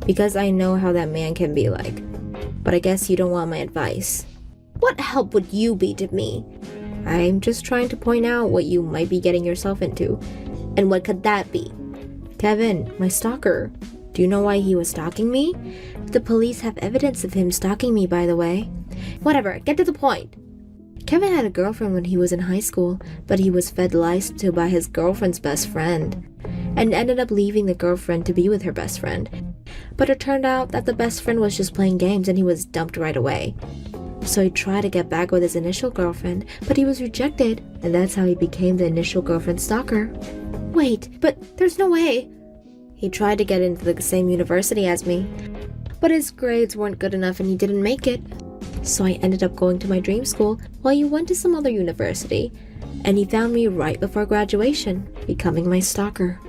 because I know how that man can be like. But I guess you don't want my advice. What help would you be to me? I'm just trying to point out what you might be getting yourself into. And what could that be? Kevin, my stalker. Do you know why he was stalking me? The police have evidence of him stalking me, by the way. Whatever, get to the point. Kevin had a girlfriend when he was in high school, but he was fed lies to by his girlfriend's best friend, and ended up leaving the girlfriend to be with her best friend. But it turned out that the best friend was just playing games and he was dumped right away. So he tried to get back with his initial girlfriend, but he was rejected, and that's how he became the initial girlfriend's stalker. Wait, but there's no way. He tried to get into the same university as me, but his grades weren't good enough and he didn't make it. So I ended up going to my dream school while he went to some other university, and he found me right before graduation, becoming my stalker.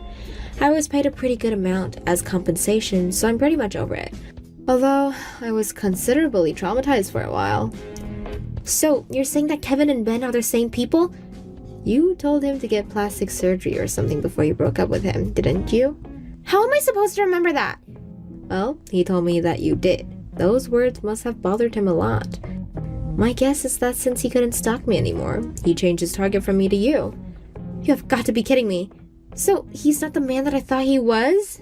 I was paid a pretty good amount as compensation, so I'm pretty much over it. Although, I was considerably traumatized for a while. So, you're saying that Kevin and Ben are the same people? You told him to get plastic surgery or something before you broke up with him, didn't you? How am I supposed to remember that? Well, he told me that you did. Those words must have bothered him a lot. My guess is that since he couldn't stalk me anymore, he changed his target from me to you. You have got to be kidding me. So, he's not the man that I thought he was?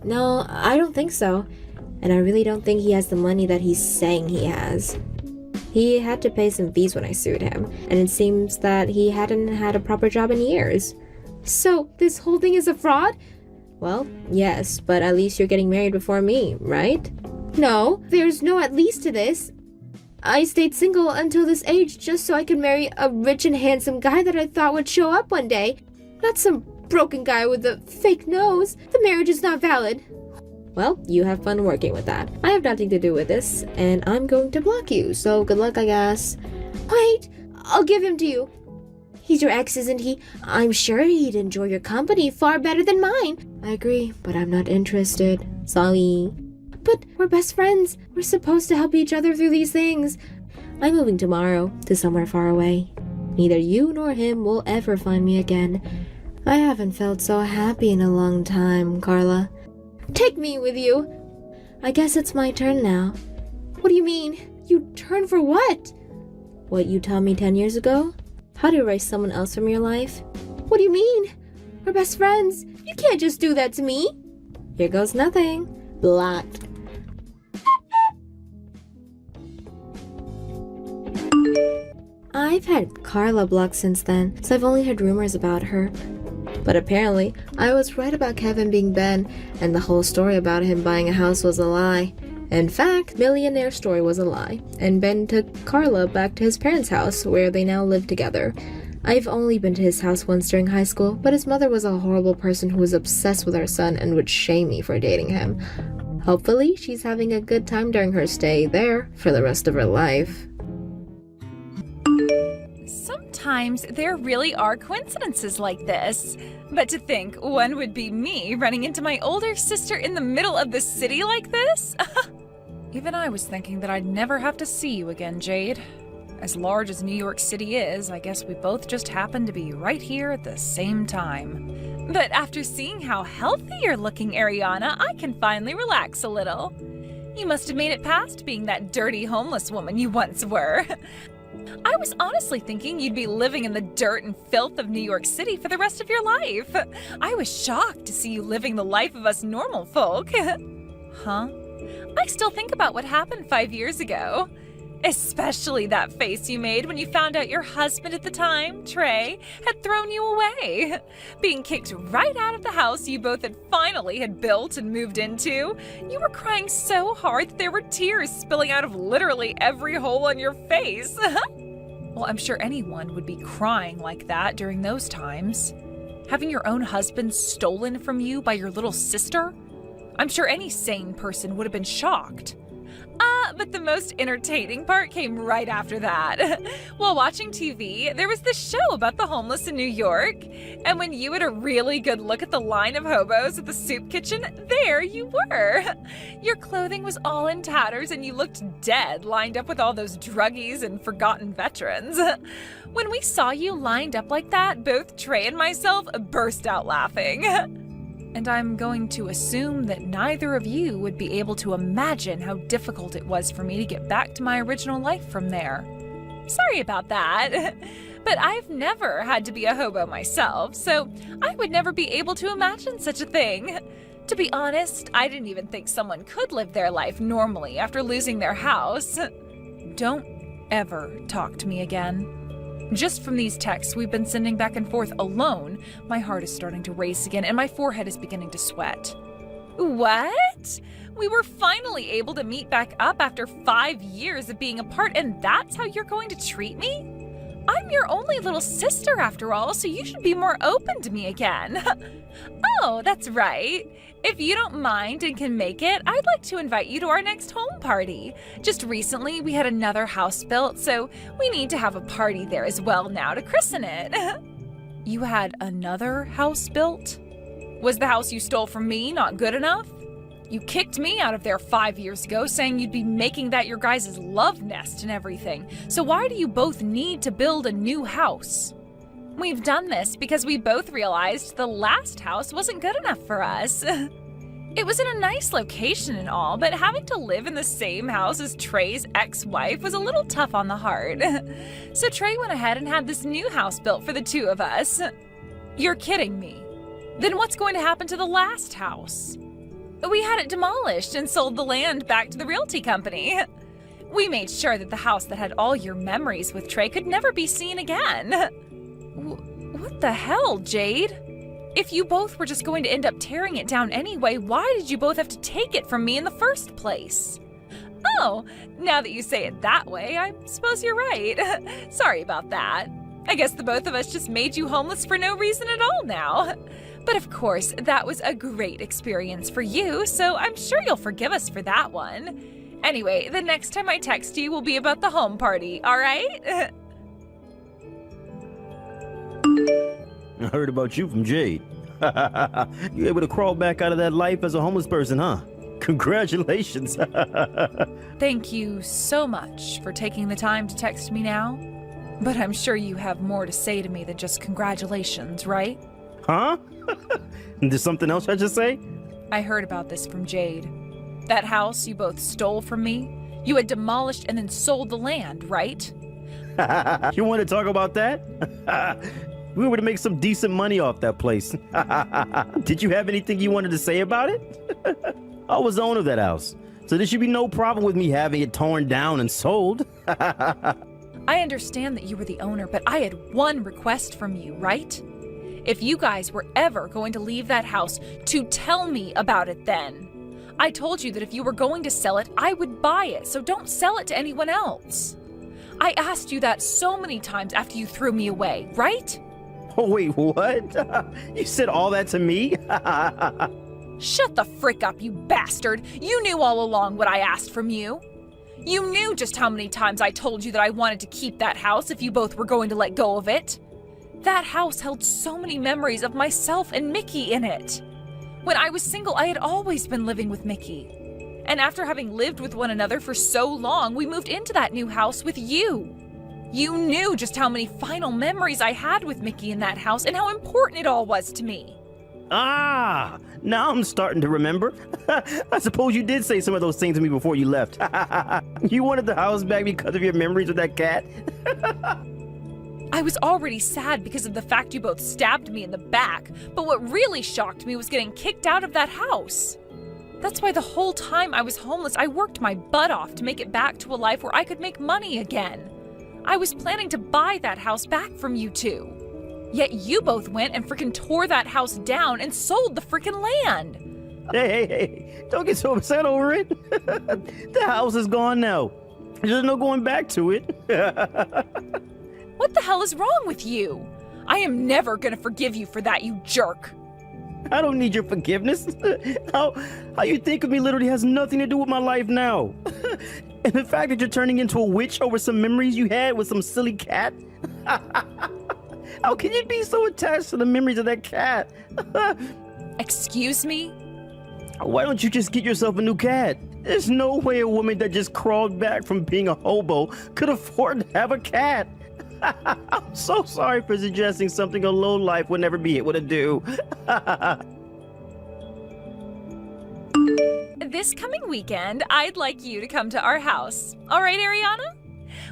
No, I don't think so. And I really don't think he has the money that he's saying he has. He had to pay some fees when I sued him, and it seems that he hadn't had a proper job in years. So, this whole thing is a fraud? Well, yes, but at least you're getting married before me, right? No, there's no at least to this. I stayed single until this age just so I could marry a rich and handsome guy that I thought would show up one day. Not some broken guy with a fake nose. The marriage is not valid. Well, you have fun working with that. I have nothing to do with this, and I'm going to block you, so good luck, I guess. Wait, I'll give him to you. He's your ex, isn't he? I'm sure he'd enjoy your company far better than mine. I agree, but I'm not interested. Sorry. But we're best friends. We're supposed to help each other through these things. I'm moving tomorrow to somewhere far away. Neither you nor him will ever find me again. I haven't felt so happy in a long time, Carla. Take me with you. I guess it's my turn now. What do you mean? You turn for what? What you taught me 10 years ago? How to erase someone else from your life? What do you mean? We're best friends. You can't just do that to me. Here goes nothing. Blocked. I've had Carla blocked since then, so I've only heard rumors about her. But apparently, I was right about Kevin being Ben, and the whole story about him buying a house was a lie. In fact, millionaire story was a lie, and Ben took Carla back to his parents' house, where they now live together. I've only been to his house once during high school, but his mother was a horrible person who was obsessed with our son and would shame me for dating him. Hopefully, she's having a good time during her stay there for the rest of her life. Sometimes there really are coincidences like this. But to think one would be me running into my older sister in the middle of the city like this? Even I was thinking that I'd never have to see you again, Jade. As large as New York City is, I guess we both just happened to be right here at the same time. But after seeing how healthy you're looking, Ariana, I can finally relax a little. You must have made it past being that dirty homeless woman you once were. I was honestly thinking you'd be living in the dirt and filth of New York City for the rest of your life. I was shocked to see you living the life of us normal folk. Huh? I still think about what happened 5 years ago. Especially that face you made when you found out your husband at the time, Trey, had thrown you away. Being kicked right out of the house you both had built and moved into. You were crying so hard that there were tears spilling out of literally every hole on your face. Well, I'm sure anyone would be crying like that during those times. Having your own husband stolen from you by your little sister? I'm sure any sane person would have been shocked. But the most entertaining part came right after that. While watching TV, there was this show about the homeless in New York. And when you had a really good look at the line of hobos at the soup kitchen, there you were. Your clothing was all in tatters and you looked dead, lined up with all those druggies and forgotten veterans. When we saw you lined up like that, both Trey and myself burst out laughing. And I'm going to assume that neither of you would be able to imagine how difficult it was for me to get back to my original life from there. Sorry about that. But I've never had to be a hobo myself, so I would never be able to imagine such a thing. To be honest, I didn't even think someone could live their life normally after losing their house. Don't ever talk to me again. Just from these texts we've been sending back and forth alone, my heart is starting to race again and my forehead is beginning to sweat. What? We were finally able to meet back up after 5 years of being apart, and that's how you're going to treat me? I'm your only little sister after all, so you should be more open to me again. Oh, that's right. If you don't mind and can make it, I'd like to invite you to our next home party. Just recently, we had another house built, so we need to have a party there as well now to christen it. You had another house built? Was the house you stole from me not good enough? You kicked me out of there 5 years ago, saying you'd be making that your guys' love nest and everything. So why do you both need to build a new house? We've done this because we both realized the last house wasn't good enough for us. It was in a nice location and all, but having to live in the same house as Trey's ex-wife was a little tough on the heart. So Trey went ahead and had this new house built for the two of us. You're kidding me. Then what's going to happen to the last house? We had it demolished and sold the land back to the realty company. We made sure that the house that had all your memories with Trey could never be seen again. What the hell, Jade? If you both were just going to end up tearing it down anyway, why did you both have to take it from me in the first place? Oh, now that you say it that way, I suppose you're right. Sorry about that. I guess the both of us just made you homeless for no reason at all now. But of course, that was a great experience for you, so I'm sure you'll forgive us for that one. Anyway, the next time I text you will be about the home party, all right? I heard about you from Jade. You able to crawl back out of that life as a homeless person, huh? Congratulations. Thank you so much for taking the time to text me now. But I'm sure you have more to say to me than just congratulations, right? Huh? There's something else I just say? I heard about this from Jade. That house you both stole from me, you had demolished and then sold the land, right? You want to talk about that? We were to make some decent money off that place. Did you have anything you wanted to say about it? I was the owner of that house, so there should be no problem with me having it torn down and sold. I understand that you were the owner, but I had one request from you, right? If you guys were ever going to leave that house, to tell me about it then. I told you that if you were going to sell it, I would buy it, so don't sell it to anyone else. I asked you that so many times after you threw me away, right? Oh, wait, what? You said all that to me? Shut the frick up, you bastard! You knew all along what I asked from you. You knew just how many times I told you that I wanted to keep that house if you both were going to let go of it. That house held so many memories of myself and Mickey in it. When I was single, I had always been living with Mickey. And after having lived with one another for so long, we moved into that new house with you. You knew just how many final memories I had with Mickey in that house and how important it all was to me. Ah, now I'm starting to remember. I suppose you did say some of those things to me before you left. You wanted the house back because of your memories of that cat? I was already sad because of the fact you both stabbed me in the back, but what really shocked me was getting kicked out of that house. That's why the whole time I was homeless, I worked my butt off to make it back to a life where I could make money again. I was planning to buy that house back from you two. Yet you both went and frickin' tore that house down and sold the frickin' land. Hey, don't get so upset over it. The house is gone now. There's no going back to it. What the hell is wrong with you? I am never gonna forgive you for that, you jerk. I don't need your forgiveness. How you think of me literally has nothing to do with my life now. And the fact that you're turning into a witch over some memories you had with some silly cat. How can you be so attached to the memories of that cat? Excuse me? Why don't you just get yourself a new cat? There's no way a woman that just crawled back from being a hobo could afford to have a cat. I'm so sorry for suggesting something a lowlife would never be able to do. This coming weekend, I'd like you to come to our house. All right, Ariana?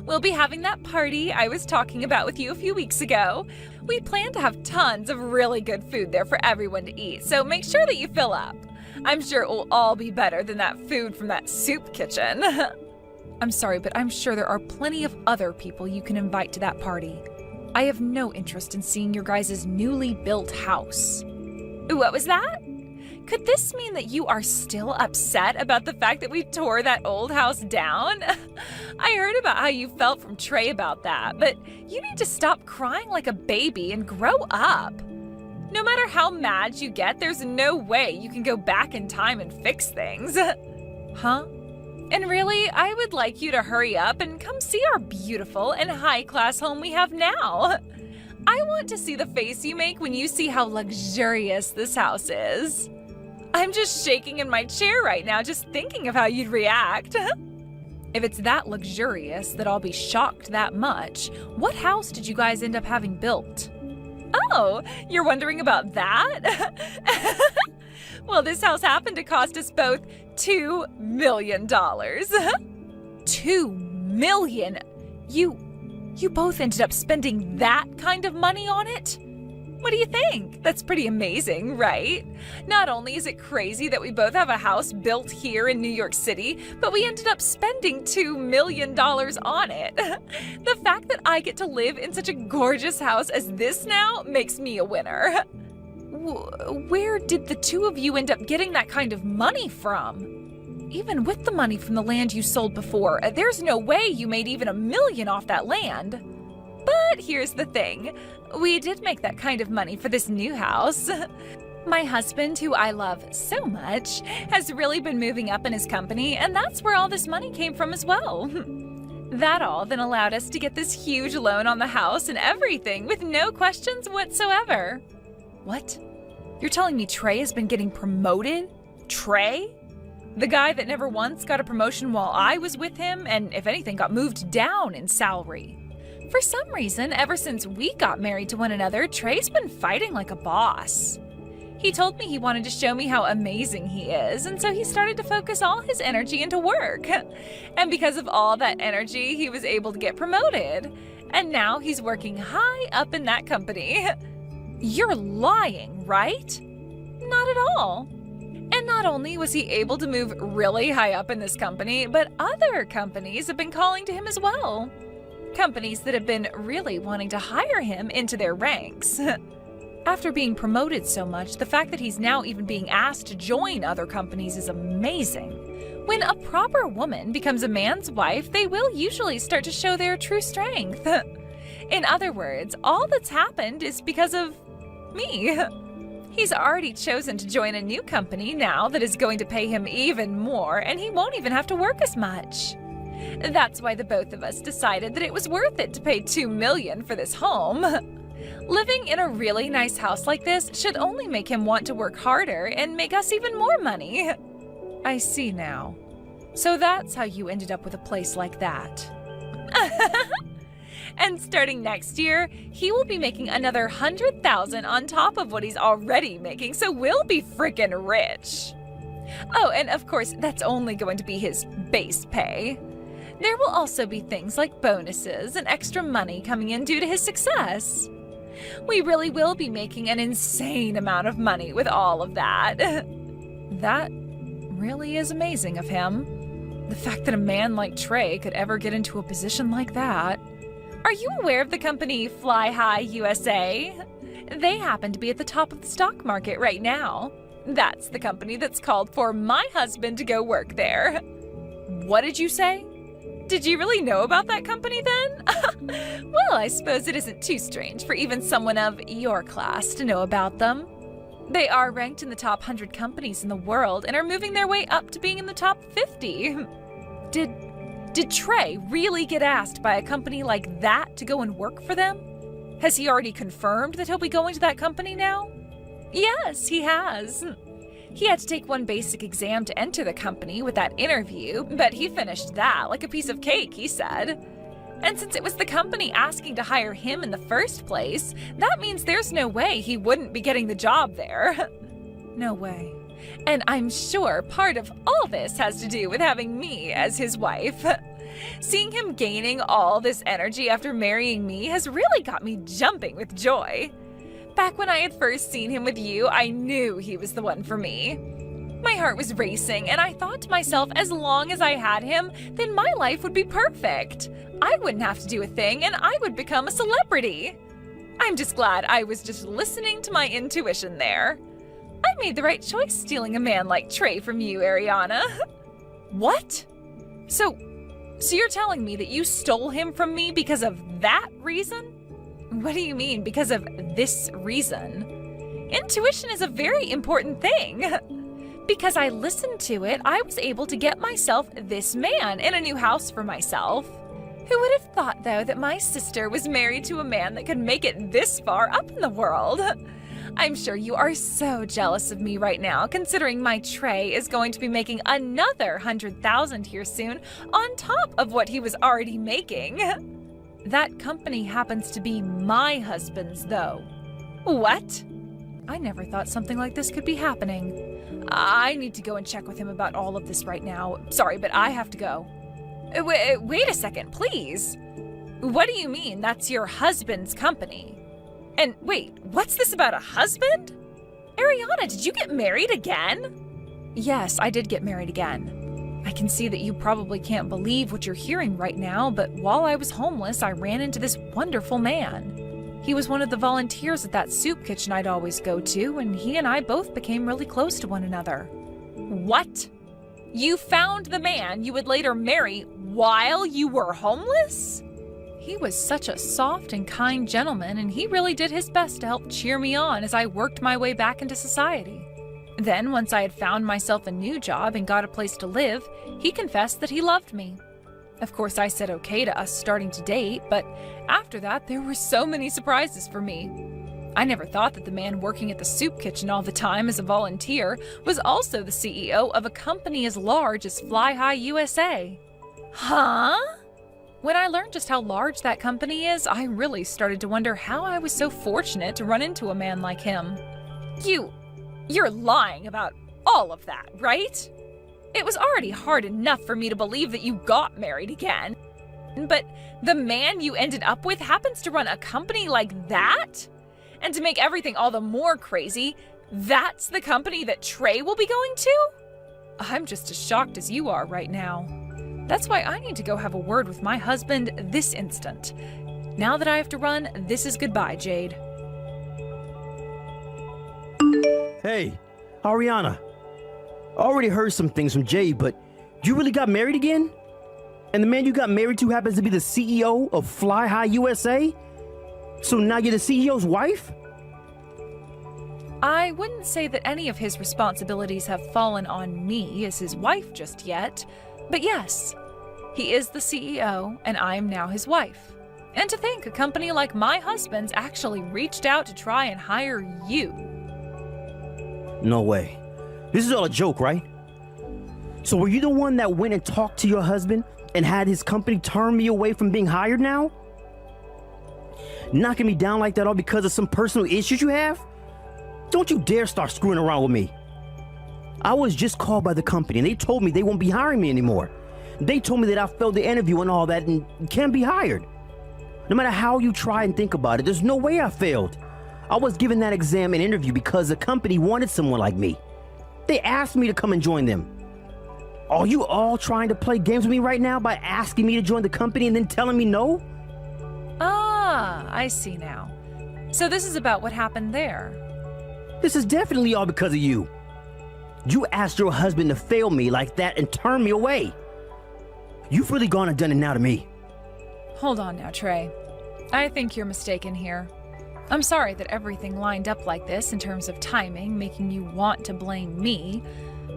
We'll be having that party I was talking about with you a few weeks ago. We plan to have tons of really good food there for everyone to eat, so make sure that you fill up. I'm sure it will all be better than that food from that soup kitchen. I'm sorry, but I'm sure there are plenty of other people you can invite to that party. I have no interest in seeing your guys' newly built house. What was that? Could this mean that you are still upset about the fact that we tore that old house down? I heard about how you felt from Trey about that, but you need to stop crying like a baby and grow up. No matter how mad you get, there's no way you can go back in time and fix things. Huh? And really, I would like you to hurry up and come see our beautiful and high-class home we have now. I want to see the face you make when you see how luxurious this house is. I'm just shaking in my chair right now just thinking of how you'd react. If it's that luxurious that I'll be shocked that much, what house did you guys end up having built? Oh, you're wondering about that? Well, this house happened to cost us both $2 million. $2 million? You both ended up spending that kind of money on it? What do you think? That's pretty amazing, right? Not only is it crazy that we both have a house built here in New York City, but we ended up spending $2 million on it. The fact that I get to live in such a gorgeous house as this now makes me a winner. Where did the two of you end up getting that kind of money from? Even with the money from the land you sold before, there's no way you made even $1 million off that land. But here's the thing. We did make that kind of money for this new house. My husband, who I love so much, has really been moving up in his company, and that's where all this money came from as well. That all then allowed us to get this huge loan on the house and everything with no questions whatsoever. What? You're telling me Trey has been getting promoted? Trey? The guy that never once got a promotion while I was with him, and if anything got moved down in salary. For some reason, ever since we got married to one another, Trey's been fighting like a boss. He told me he wanted to show me how amazing he is, and so he started to focus all his energy into work. And because of all that energy, he was able to get promoted. And now he's working high up in that company. You're lying, right? Not at all. And not only was he able to move really high up in this company, but other companies have been calling to him as well. Companies that have been really wanting to hire him into their ranks. After being promoted so much, the fact that he's now even being asked to join other companies is amazing. When a proper woman becomes a man's wife, they will usually start to show their true strength. In other words, all that's happened is because of me. He's already chosen to join a new company now that is going to pay him even more, and he won't even have to work as much. That's why the both of us decided that it was worth it to pay $2 million for this home. Living in a really nice house like this should only make him want to work harder and make us even more money. I see now. So that's how you ended up with a place like that. And starting next year, he will be making another $100,000 on top of what he's already making, so we'll be frickin' rich. Oh, and of course, that's only going to be his base pay. There will also be things like bonuses and extra money coming in due to his success. We really will be making an insane amount of money with all of that. That really is amazing of him. The fact that a man like Trey could ever get into a position like that. Are you aware of the company Fly High USA? They happen to be at the top of the stock market right now. That's the company that's called for my husband to go work there. What did you say? Did you really know about that company then? Well, I suppose it isn't too strange for even someone of your class to know about them. They are ranked in the top 100 companies in the world and are moving their way up to being in the top 50. Did Trey really get asked by a company like that to go and work for them? Has he already confirmed that he'll be going to that company now? Yes, he has. He had to take one basic exam to enter the company with that interview, but he finished that like a piece of cake, he said. And since it was the company asking to hire him in the first place, that means there's no way he wouldn't be getting the job there. No way. And I'm sure part of all this has to do with having me as his wife. Seeing him gaining all this energy after marrying me has really got me jumping with joy. Back when I had first seen him with you, I knew he was the one for me. My heart was racing, and I thought to myself, as long as I had him, then my life would be perfect. I wouldn't have to do a thing, and I would become a celebrity. I'm just glad I was just listening to my intuition there. I made the right choice stealing a man like Trey from you, Ariana. What? So you're telling me that you stole him from me because of that reason? What do you mean, because of this reason? Intuition is a very important thing. Because I listened to it, I was able to get myself this man and a new house for myself. Who would have thought, though, that my sister was married to a man that could make it this far up in the world? I'm sure you are so jealous of me right now, considering my Trey is going to be making another $100,000 here soon on top of what he was already making. That company happens to be my husband's, though. What? I never thought something like this could be happening. I need to go and check with him about all of this right now. Sorry, but I have to go. Wait a second, please. What do you mean that's your husband's company? And wait, what's this about a husband? Ariana, did you get married again? Yes, I did get married again. I can see that you probably can't believe what you're hearing right now, but while I was homeless, I ran into this wonderful man. He was one of the volunteers at that soup kitchen I'd always go to, and he and I both became really close to one another. What? You found the man you would later marry while you were homeless? He was such a soft and kind gentleman, and he really did his best to help cheer me on as I worked my way back into society. Then, once I had found myself a new job and got a place to live, he confessed that he loved me. Of course, I said okay to us starting to date, but after that, there were so many surprises for me. I never thought that the man working at the soup kitchen all the time as a volunteer was also the CEO of a company as large as Fly High USA. Huh? When I learned just how large that company is, I really started to wonder how I was so fortunate to run into a man like him. You're lying about all of that, right? It was already hard enough for me to believe that you got married again. But the man you ended up with happens to run a company like that? And to make everything all the more crazy, that's the company that Trey will be going to? I'm just as shocked as you are right now. That's why I need to go have a word with my husband this instant. Now that I have to run, this is goodbye, Jade. Hey, Ariana. I already heard some things from Jay, but you really got married again? And the man you got married to happens to be the CEO of Fly High USA? So now you're the CEO's wife? I wouldn't say that any of his responsibilities have fallen on me as his wife just yet, but yes, he is the CEO and I am now his wife. And to think a company like my husband's actually reached out to try and hire you. No way. This is all a joke, right? So were you the one that went and talked to your husband and had his company turn me away from being hired now? Knocking me down like that all because of some personal issues you have? Don't you dare start screwing around with me. I was just called by the company and they told me they won't be hiring me anymore. They told me that I failed the interview and all that and can't be hired. No matter how you try and think about it, there's no way I failed. I was given that exam and interview because the company wanted someone like me. They asked me to come and join them. Are you all trying to play games with me right now by asking me to join the company and then telling me no? Ah, I see now. So this is about what happened there. This is definitely all because of you. You asked your husband to fail me like that and turn me away. You've really gone and done it now to me. Hold on now, Trey. I think you're mistaken here. I'm sorry that everything lined up like this in terms of timing, making you want to blame me,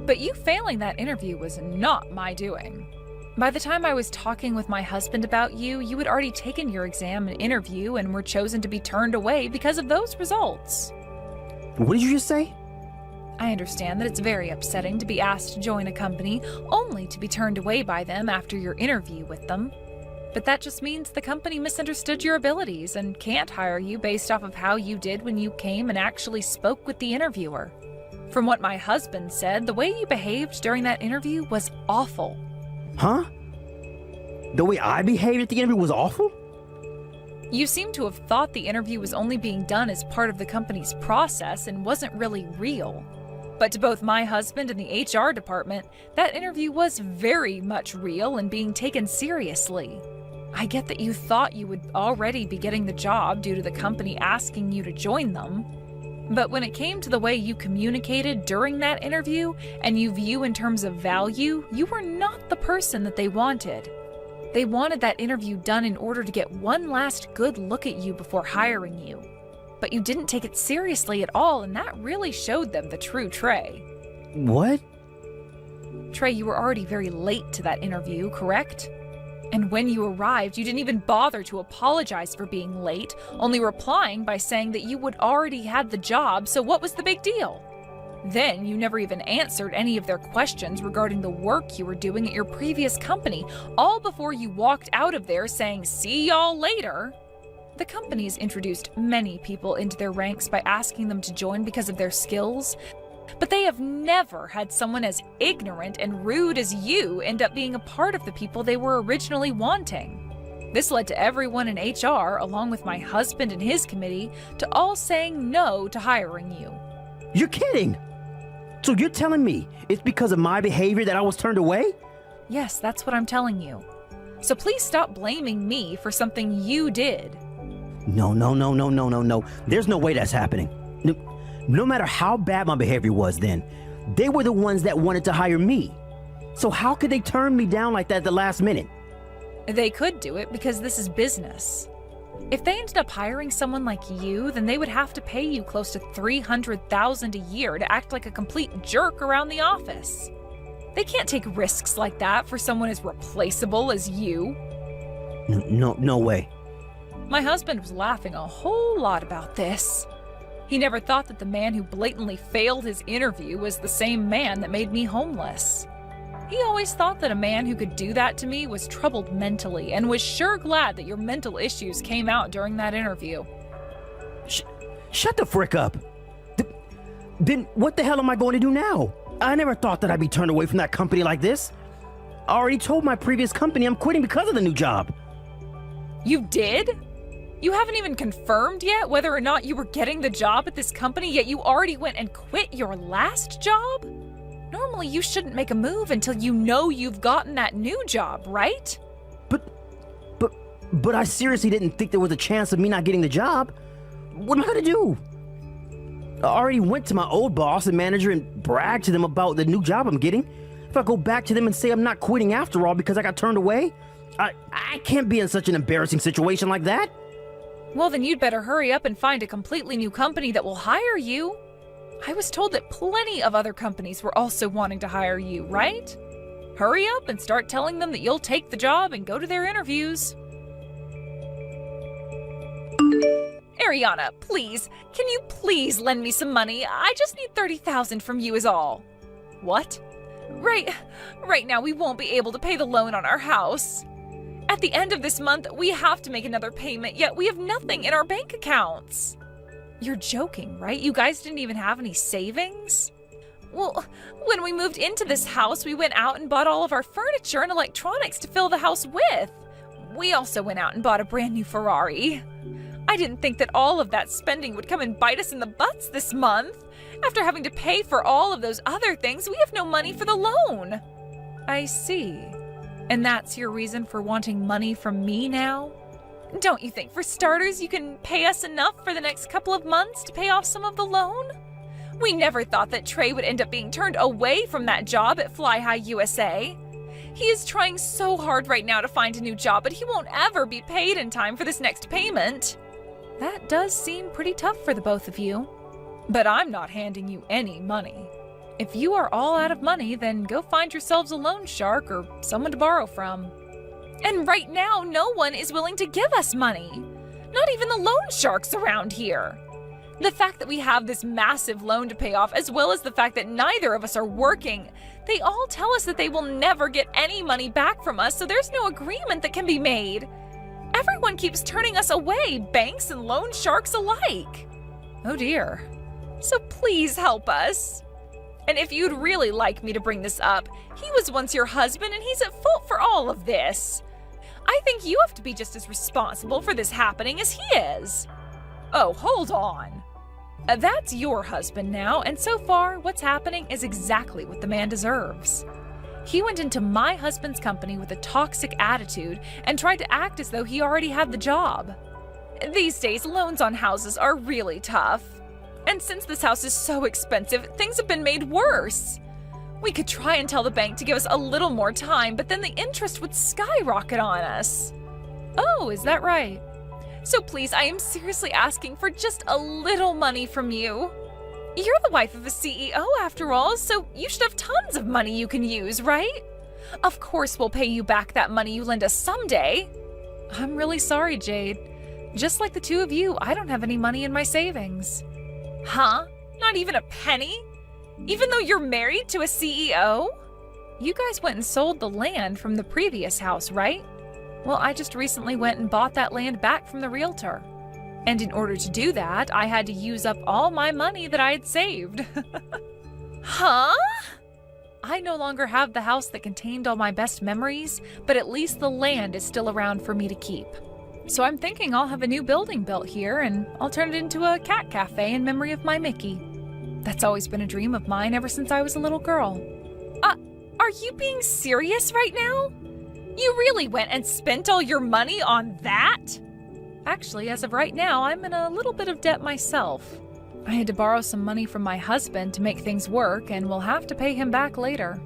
but you failing that interview was not my doing. By the time I was talking with my husband about you, you had already taken your exam and interview and were chosen to be turned away because of those results. What did you just say? I understand that it's very upsetting to be asked to join a company only to be turned away by them after your interview with them. But that just means the company misunderstood your abilities and can't hire you based off of how you did when you came and actually spoke with the interviewer. From what my husband said, the way you behaved during that interview was awful. Huh? The way I behaved at the interview was awful? You seem to have thought the interview was only being done as part of the company's process and wasn't really real. But to both my husband and the HR department, that interview was very much real and being taken seriously. I get that you thought you would already be getting the job due to the company asking you to join them. But when it came to the way you communicated during that interview and you view in terms of value, you were not the person that they wanted. They wanted that interview done in order to get one last good look at you before hiring you. But you didn't take it seriously at all, and that really showed them the true Trey. What? Trey, you were already very late to that interview, correct? And when you arrived, you didn't even bother to apologize for being late, only replying by saying that you would already had the job, so what was the big deal? Then you never even answered any of their questions regarding the work you were doing at your previous company, all before you walked out of there saying, "See y'all later." The company has introduced many people into their ranks by asking them to join because of their skills, but they have never had someone as ignorant and rude as you end up being a part of the people they were originally wanting. This led to everyone in HR, along with my husband and his committee, to all saying no to hiring you. You're kidding! So you're telling me it's because of my behavior that I was turned away? Yes, that's what I'm telling you. So please stop blaming me for something you did. No. There's no way that's happening. No matter how bad my behavior was then, they were the ones that wanted to hire me. So how could they turn me down like that at the last minute? They could do it because this is business. If they ended up hiring someone like you, then they would have to pay you close to $300,000 a year to act like a complete jerk around the office. They can't take risks like that for someone as replaceable as you. No way. My husband was laughing a whole lot about this. He never thought that the man who blatantly failed his interview was the same man that made me homeless. He always thought that a man who could do that to me was troubled mentally and was sure glad that your mental issues came out during that interview. Shut the frick up. Then what the hell am I going to do now? I never thought that I'd be turned away from that company like this. I already told my previous company I'm quitting because of the new job. You did? You haven't even confirmed yet whether or not you were getting the job at this company, yet you already went and quit your last job? Normally, you shouldn't make a move until you know you've gotten that new job, right? But I seriously didn't think there was a chance of me not getting the job. What am I gonna do? I already went to my old boss and manager and bragged to them about the new job I'm getting. If I go back to them and say I'm not quitting after all because I got turned away, I can't be in such an embarrassing situation like that. Well, then you'd better hurry up and find a completely new company that will hire you. I was told that plenty of other companies were also wanting to hire you, right? Hurry up and start telling them that you'll take the job and go to their interviews. Ariana, please, can you please lend me some money? I just need $30,000 from you is all. What? Right now we won't be able to pay the loan on our house. At the end of this month, we have to make another payment, yet we have nothing in our bank accounts. You're joking, right? You guys didn't even have any savings? Well, when we moved into this house, we went out and bought all of our furniture and electronics to fill the house with. We also went out and bought a brand new Ferrari. I didn't think that all of that spending would come and bite us in the butts this month. After having to pay for all of those other things, we have no money for the loan. I see. And that's your reason for wanting money from me now? Don't you think, for starters, you can pay us enough for the next couple of months to pay off some of the loan? We never thought that Trey would end up being turned away from that job at Fly High USA. He is trying so hard right now to find a new job, but he won't ever be paid in time for this next payment. That does seem pretty tough for the both of you. But I'm not handing you any money. If you are all out of money, then go find yourselves a loan shark or someone to borrow from. And right now, no one is willing to give us money. Not even the loan sharks around here. The fact that we have this massive loan to pay off, as well as the fact that neither of us are working, they all tell us that they will never get any money back from us, so there's no agreement that can be made. Everyone keeps turning us away, banks and loan sharks alike. Oh dear. So please help us. And if you'd really like me to bring this up, he was once your husband and he's at fault for all of this. I think you have to be just as responsible for this happening as he is. Oh, hold on. That's your husband now, and so far, what's happening is exactly what the man deserves. He went into my husband's company with a toxic attitude and tried to act as though he already had the job. These days, loans on houses are really tough. And since this house is so expensive, things have been made worse. We could try and tell the bank to give us a little more time, but then the interest would skyrocket on us. Oh, is that right? So please, I am seriously asking for just a little money from you. You're the wife of a CEO after all, so you should have tons of money you can use, right? Of course we'll pay you back that money you lend us someday. I'm really sorry, Jade. Just like the two of you, I don't have any money in my savings. Huh? Not even a penny? Even though you're married to a CEO? You guys went and sold the land from the previous house, right? Well, I just recently went and bought that land back from the realtor. And in order to do that, I had to use up all my money that I had saved. Huh? I no longer have the house that contained all my best memories, but at least the land is still around for me to keep. So I'm thinking I'll have a new building built here, and I'll turn it into a cat cafe in memory of my Mickey. That's always been a dream of mine ever since I was a little girl. Are you being serious right now? You really went and spent all your money on that? Actually, as of right now, I'm in a little bit of debt myself. I had to borrow some money from my husband to make things work, and we'll have to pay him back later.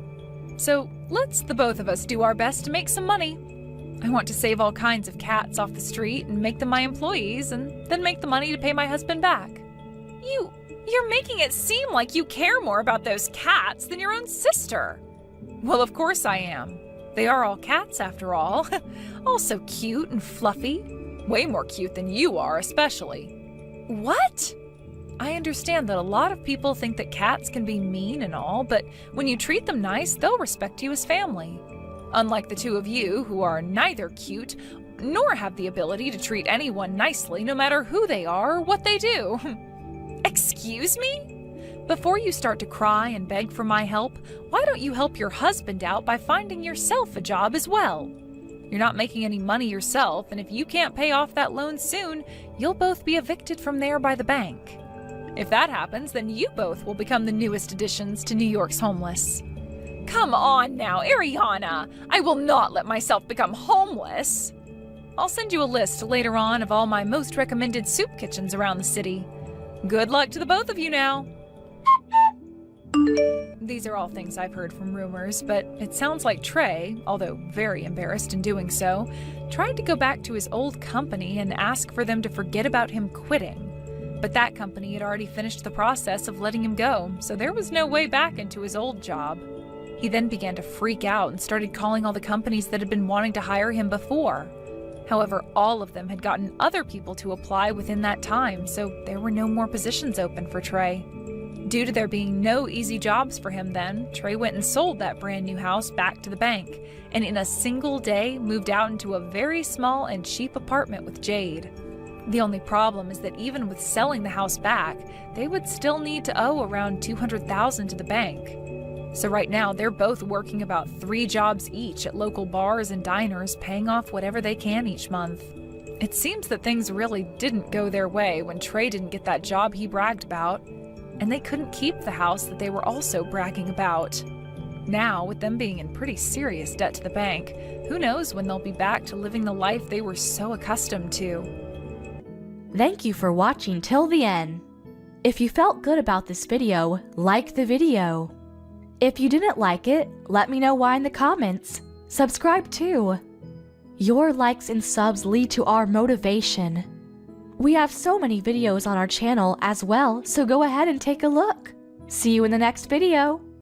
So let's the both of us do our best to make some money. I want to save all kinds of cats off the street and make them my employees, and then make the money to pay my husband back. You're making it seem like you care more about those cats than your own sister. Well, of course I am. They are all cats after all. All so cute and fluffy. Way more cute than you are, especially. What? I understand that a lot of people think that cats can be mean and all, but when you treat them nice, they'll respect you as family. Unlike the two of you, who are neither cute, nor have the ability to treat anyone nicely no matter who they are or what they do. Excuse me? Before you start to cry and beg for my help, why don't you help your husband out by finding yourself a job as well? You're not making any money yourself, and if you can't pay off that loan soon, you'll both be evicted from there by the bank. If that happens, then you both will become the newest additions to New York's homeless. Come on now, Ariana! I will not let myself become homeless! I'll send you a list later on of all my most recommended soup kitchens around the city. Good luck to the both of you now. These are all things I've heard from rumors, but it sounds like Trey, although very embarrassed in doing so, tried to go back to his old company and ask for them to forget about him quitting. But that company had already finished the process of letting him go, so there was no way back into his old job. He then began to freak out and started calling all the companies that had been wanting to hire him before. However, all of them had gotten other people to apply within that time, so there were no more positions open for Trey. Due to there being no easy jobs for him then, Trey went and sold that brand new house back to the bank, and in a single day moved out into a very small and cheap apartment with Jade. The only problem is that even with selling the house back, they would still need to owe around $200,000 to the bank. So right now, they're both working about 3 jobs each at local bars and diners, paying off whatever they can each month. It seems that things really didn't go their way when Trey didn't get that job he bragged about, and they couldn't keep the house that they were also bragging about. Now, with them being in pretty serious debt to the bank, who knows when they'll be back to living the life they were so accustomed to. Thank you for watching till the end. If you felt good about this video, like the video. If you didn't like it, let me know why in the comments. Subscribe too. Your likes and subs lead to our motivation. We have so many videos on our channel as well, so go ahead and take a look. See you in the next video.